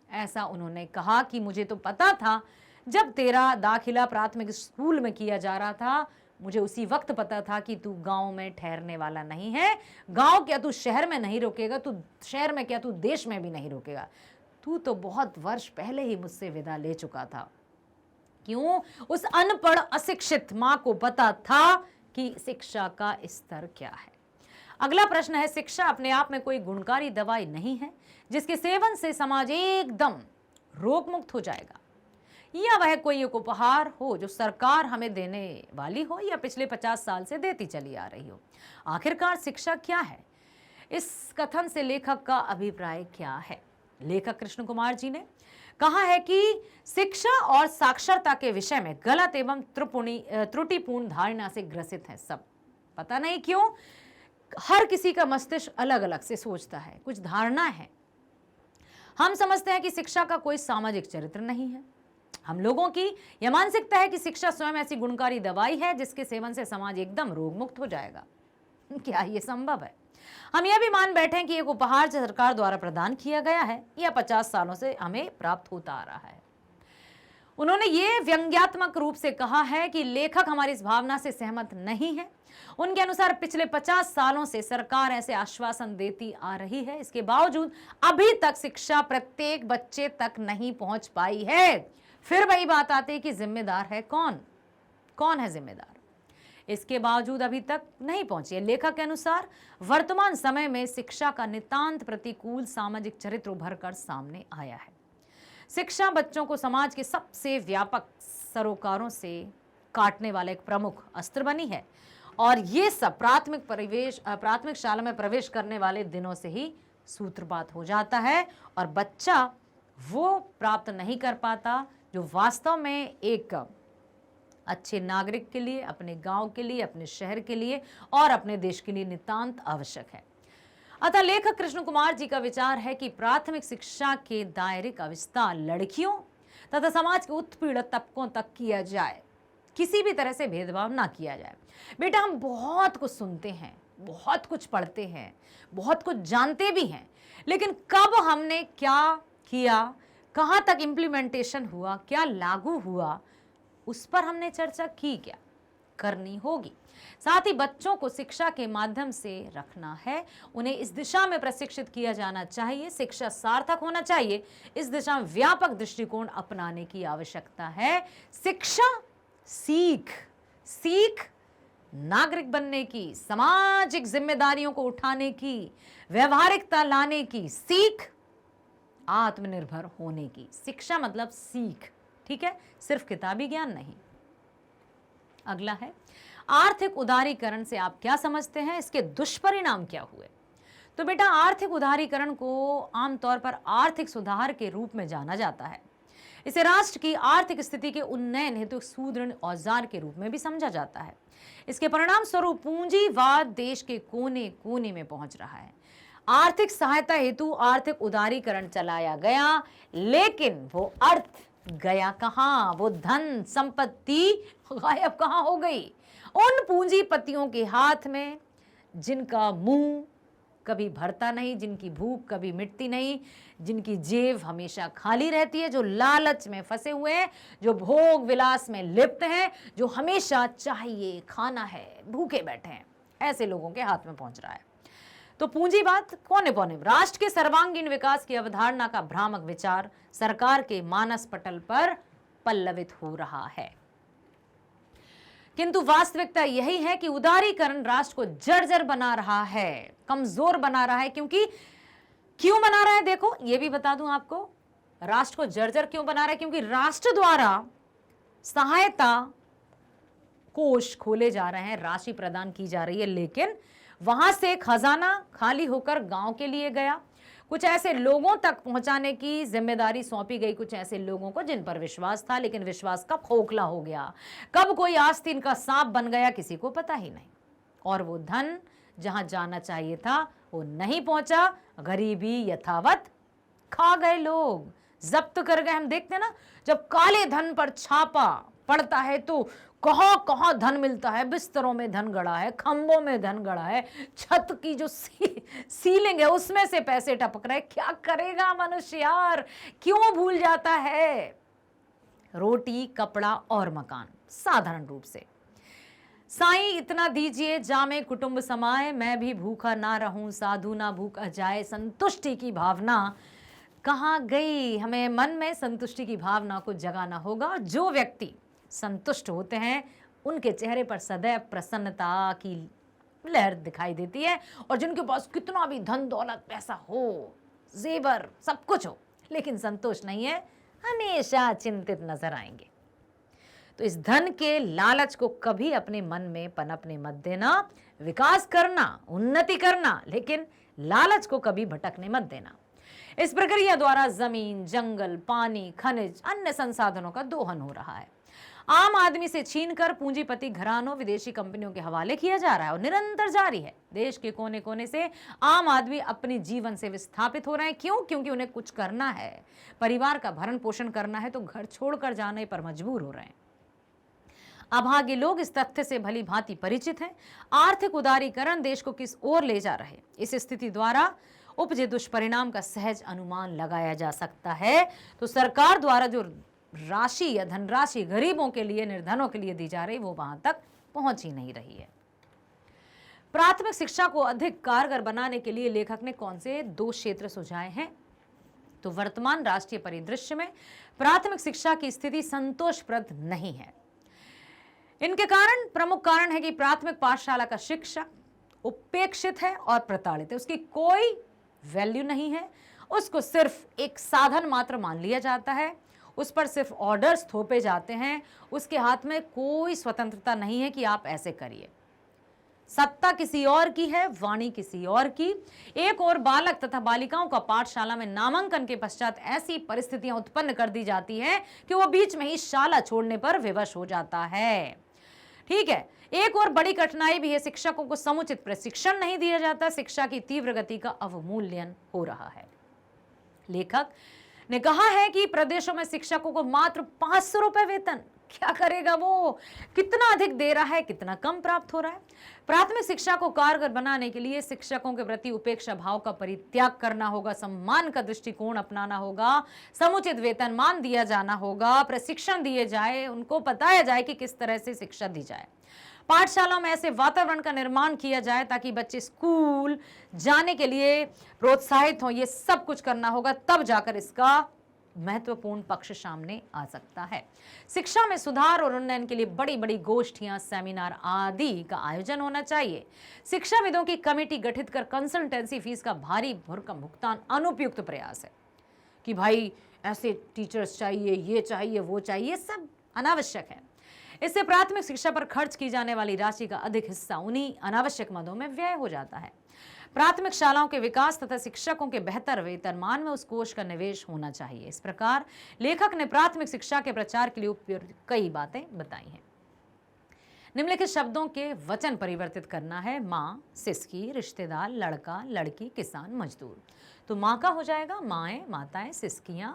ऐसा उन्होंने कहा कि मुझे तो पता था जब तेरा दाखिला प्राथमिक स्कूल में किया जा रहा था, मुझे उसी वक्त पता था कि तू गांव में ठहरने वाला नहीं है। गांव क्या तू शहर में नहीं रोकेगा, तू शहर में क्या तू देश में भी नहीं रोकेगा। तू तो बहुत वर्ष पहले ही मुझसे विदा ले चुका था। क्यों? उस अनपढ़ अशिक्षित मां को पता था कि शिक्षा का स्तर क्या है। अगला प्रश्न है, शिक्षा अपने आप में कोई गुणकारी दवाई नहीं है जिसके सेवन से समाज एकदम रोग मुक्त हो जाएगा, या वह कोई एक उपहार हो जो सरकार हमें देने वाली हो या पिछले 50 साल से देती चली आ रही हो। आखिरकार शिक्षा क्या है? इस कथन से लेखक का अभिप्राय क्या है? लेखक कृष्ण कुमार जी ने कहा है कि शिक्षा और साक्षरता के विषय में गलत एवं त्रुटिपूर्ण धारणा से ग्रसित है सब। पता नहीं क्यों हर किसी का मस्तिष्क अलग अलग से सोचता है, कुछ धारणा है। हम समझते हैं कि शिक्षा का कोई सामाजिक चरित्र नहीं है। हम लोगों की यह मानसिकता है कि शिक्षा स्वयं ऐसी गुणकारी दवाई है जिसके सेवन से समाज एकदम रोग मुक्त हो जाएगा। क्या यह संभव है? हम यह भी मान बैठे हैं कि एक उपहार जो सरकार द्वारा प्रदान किया गया है या 50 सालों से हमें प्राप्त होता आ रहा है। उन्होंने ये व्यंग्यात्मक रूप से कहा है कि लेखक हमारी इस भावना से सहमत नहीं है। उनके अनुसार पिछले 50 सालों से सरकार ऐसे आश्वासन देती आ रही है, इसके बावजूद अभी तक शिक्षा प्रत्येक बच्चे तक नहीं पहुंच पाई है। फिर वही बात आती है कि जिम्मेदार है कौन? कौन है जिम्मेदार? इसके बावजूद अभी तक नहीं पहुंची है। लेखक के अनुसार वर्तमान समय में शिक्षा का नितांत प्रतिकूल सामाजिक चरित्र उभर कर सामने आया है। शिक्षा बच्चों को समाज के सबसे व्यापक सरोकारों से काटने वाला एक प्रमुख अस्त्र बनी है और ये सब प्राथमिक शाला में प्रवेश करने वाले दिनों से ही सूत्रपात हो जाता है और बच्चा वो प्राप्त नहीं कर पाता जो वास्तव में एक अच्छे नागरिक के लिए, अपने गांव के लिए, अपने शहर के लिए और अपने देश के लिए नितांत आवश्यक है। अतः लेखक कृष्ण कुमार जी का विचार है कि प्राथमिक शिक्षा के दायरे का विस्तार लड़कियों तथा समाज के उत्पीड़ित तबकों तक किया जाए, किसी भी तरह से भेदभाव ना किया जाए। बेटा, हम बहुत कुछ सुनते हैं, बहुत कुछ पढ़ते हैं, बहुत कुछ जानते भी हैं, लेकिन कब हमने क्या किया, कहाँ तक इम्प्लीमेंटेशन हुआ, क्या लागू हुआ, उस पर हमने चर्चा की क्या? करनी होगी। साथ ही बच्चों को शिक्षा के माध्यम से रखना है, उन्हें इस दिशा में प्रशिक्षित किया जाना चाहिए। शिक्षा सार्थक होना चाहिए, इस दिशा में व्यापक दृष्टिकोण अपनाने की आवश्यकता है। शिक्षा सीख नागरिक बनने की, सामाजिक जिम्मेदारियों को उठाने की, व्यवहारिकता लाने की, सीख आत्मनिर्भर होने की। शिक्षा मतलब सीख, ठीक है, सिर्फ किताबी ज्ञान नहीं। अगला है आर्थिक उदारीकरण से आप क्या समझते हैं, इसके दुष्परिणाम क्या हुए? तो बेटा, आर्थिक उदारीकरण को आमतौर पर आर्थिक सुधार के रूप में जाना जाता है। इसे राष्ट्र की आर्थिक स्थिति के उन्नयन हेतु सुदृढ़ औजार के रूप में भी समझा जाता है। इसके परिणाम स्वरूप पूंजीवाद देश के कोने कोने में पहुंच रहा है। आर्थिक सहायता हेतु आर्थिक उदारीकरण चलाया गया, लेकिन वो अर्थ गया कहां? वो धन संपत्ति गायब कहां हो गई? उन पूंजीपतियों के हाथ में जिनका मुंह कभी भरता नहीं, जिनकी भूख कभी मिटती नहीं, जिनकी जेब हमेशा खाली रहती है, जो लालच में फंसे हुए हैं, जो भोग विलास में लिप्त हैं, जो हमेशा चाहिए खाना है भूखे बैठे हैं, ऐसे लोगों के हाथ में पहुंच रहा है। तो पूंजीवाद कोने कोने राष्ट्र के सर्वांगीण विकास की अवधारणा का भ्रामक विचार सरकार के मानस पटल पर पल्लवित हो रहा है। किंतु वास्तविकता यही है कि उदारीकरण राष्ट्र को जर्जर बना रहा है, कमजोर बना रहा है। क्यों बना रहा है? देखो, ये भी बता दूं आपको, राष्ट्र को जर्जर क्यों बना रहा है? क्योंकि राष्ट्र द्वारा सहायता कोष खोले जा रहे हैं, राशि प्रदान की जा रही है, लेकिन वहां से खजाना खाली होकर गांव के लिए गया। कुछ ऐसे लोगों तक पहुंचाने की जिम्मेदारी सौंपी गई, कुछ ऐसे लोगों को जिन पर विश्वास था, लेकिन विश्वास कब खोखला हो गया, कब कोई आस्तीन का सांप बन गया, किसी को पता ही नहीं। और वो धन जहां जाना चाहिए था वो नहीं पहुंचा, गरीबी यथावत खा गए लोग, जब्त कर गए। हम देखते हैं ना, जब काले धन पर छापा पड़ता है तो कहां कहां धन मिलता है। बिस्तरों में धन गड़ा है, खंभों में धन गड़ा है, छत की जो सीलिंग है उसमें से पैसे टपक रहे। क्या करेगा मनुष्य यार, क्यों भूल जाता है? रोटी, कपड़ा और मकान, साधारण रूप से। साईं इतना दीजिए जामे कुटुंब समाए, मैं भी भूखा ना रहूं, साधु ना भूखा जाए। संतुष्टि की भावना कहां गई? हमें मन में संतुष्टि की भावना को जगाना होगा। जो व्यक्ति संतुष्ट होते हैं उनके चेहरे पर सदैव प्रसन्नता की लहर दिखाई देती है, और जिनके पास कितना भी धन दौलत पैसा हो, जेवर सब कुछ हो, लेकिन संतोष नहीं है, हमेशा चिंतित नजर आएंगे। तो इस धन के लालच को कभी अपने मन में पनपने मत देना। विकास करना, उन्नति करना, लेकिन लालच को कभी भटकने मत देना। इस प्रक्रिया द्वारा जमीन, जंगल, पानी, खनिज, अन्य संसाधनों का दोहन हो रहा है। आम आदमी से छीनकर पूंजीपति घरानों, विदेशी कंपनियों के हवाले किया जा रहा है और निरंतर जारी है। देश के कोने कोने से आम आदमी अपने जीवन से विस्थापित हो रहे हैं। क्यों? क्योंकि उन्हें कुछ करना है, परिवार का भरण पोषण करना है, तो घर छोड़कर जाने पर मजबूर हो रहे हैं। अभागे लोग इस तथ्य से भली भांति परिचित हैं। आर्थिक उदारीकरण देश को किस ओर ले जा रहे, इस स्थिति द्वारा उपजे दुष्परिणाम का सहज अनुमान लगाया जा सकता है। तो सरकार द्वारा जो राशि या धनराशि गरीबों के लिए, निर्धनों के लिए दी जा रही, वो वहां तक पहुंच ही नहीं रही है। प्राथमिक शिक्षा को अधिक कारगर बनाने के लिए लेखक ने कौन से 2 क्षेत्र सुझाए हैं? तो वर्तमान राष्ट्रीय परिदृश्य में प्राथमिक शिक्षा की स्थिति संतोषप्रद नहीं है। इनके प्रमुख कारण है कि प्राथमिक पाठशाला का शिक्षक उपेक्षित है और प्रताड़ित है। उसकी कोई वैल्यू नहीं है, उसको सिर्फ एक साधन मात्र मान लिया जाता है, उस पर सिर्फ ऑर्डर्स थोपे जाते हैं, उसके हाथ में कोई स्वतंत्रता नहीं है कि आप ऐसे करिए। सत्ता किसी और की है, वाणी किसी और की। एक और बालक तथा बालिकाओं का पाठशाला में नामांकन के पश्चात ऐसी परिस्थितियां उत्पन्न कर दी जाती है कि वो बीच में ही शाला छोड़ने पर विवश हो जाता है। ठीक है, एक और बड़ी कठिनाई भी है, शिक्षकों को समुचित प्रशिक्षण नहीं दिया जाता, शिक्षा की तीव्र गति का अवमूल्यन हो रहा है। लेखक ने कहा है कि प्रदेशों में शिक्षकों को मात्र 500 रुपए वेतन, क्या करेगा वो? कितना अधिक दे रहा है, कितना कम प्राप्त हो रहा है। प्राथमिक शिक्षा को कारगर बनाने के लिए शिक्षकों के प्रति उपेक्षा भाव का परित्याग करना होगा, सम्मान का दृष्टिकोण अपनाना होगा, समुचित वेतनमान दिया जाना होगा, प्रशिक्षण दिए जाए, उनको बताया जाए कि किस तरह से शिक्षा दी जाए। पाठशाला में ऐसे वातावरण का निर्माण किया जाए ताकि बच्चे स्कूल जाने के लिए प्रोत्साहित हों। ये सब कुछ करना होगा, तब जाकर इसका महत्वपूर्ण पक्ष सामने आ सकता है। शिक्षा में सुधार और उन्नयन के लिए बड़ी बड़ी गोष्ठियां, सेमिनार आदि का आयोजन होना चाहिए। शिक्षाविदों की कमेटी गठित कर कंसल्टेंसी फीस का भारी भरकम भुगतान अनुपयुक्त प्रयास है कि भाई ऐसे टीचर्स चाहिए, ये चाहिए, वो चाहिए, सब अनावश्यक है। इससे प्राथमिक शिक्षा पर खर्च की जाने वाली राशि का अधिक हिस्सा उन्हीं अनावश्यक मदों में व्यय हो जाता है। प्राथमिक शालाओं के विकास तथा शिक्षकों के बेहतर वेतनमान में उस कोष का निवेश होना चाहिए। इस प्रकार लेखक ने प्राथमिक शिक्षा के प्रचार के लिए उपयुक्त कई बातें बताई हैं। निम्नलिखित शब्दों के वचन परिवर्तित करना है। माँ, सिसकी, रिश्तेदार, लड़का, लड़की, किसान, मजदूर। तो माँ का हो जाएगा माएँ, माताएं, सिसकियां,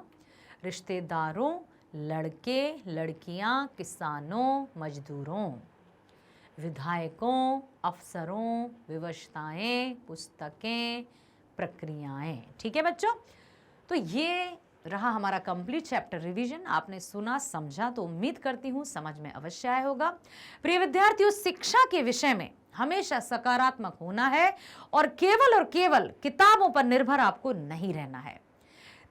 रिश्तेदारों, लड़के, लड़कियां, किसानों, मजदूरों, विधायकों, अफसरों, विवशताएं, पुस्तकें, प्रक्रियाएं। ठीक है बच्चों, तो ये रहा हमारा कंप्लीट चैप्टर रिवीजन। आपने सुना, समझा, तो उम्मीद करती हूँ समझ में अवश्य आया होगा। प्रिय विद्यार्थियों, शिक्षा के विषय में हमेशा सकारात्मक होना है और केवल किताबों पर निर्भर आपको नहीं रहना है।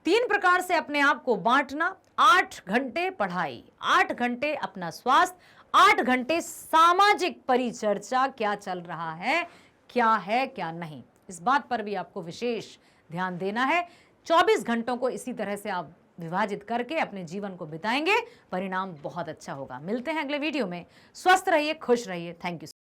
3 प्रकार से अपने आप को बांटना: 8 घंटे पढ़ाई, 8 घंटे अपना स्वास्थ्य, 8 घंटे सामाजिक परिचर्चा, क्या चल रहा है, क्या नहीं, इस बात पर भी आपको विशेष ध्यान देना है। 24 घंटों को इसी तरह से आप विभाजित करके अपने जीवन को बिताएंगे, परिणाम बहुत अच्छा होगा। मिलते हैं अगले वीडियो में। स्वस्थ रहिए, खुश रहिए। Thank you.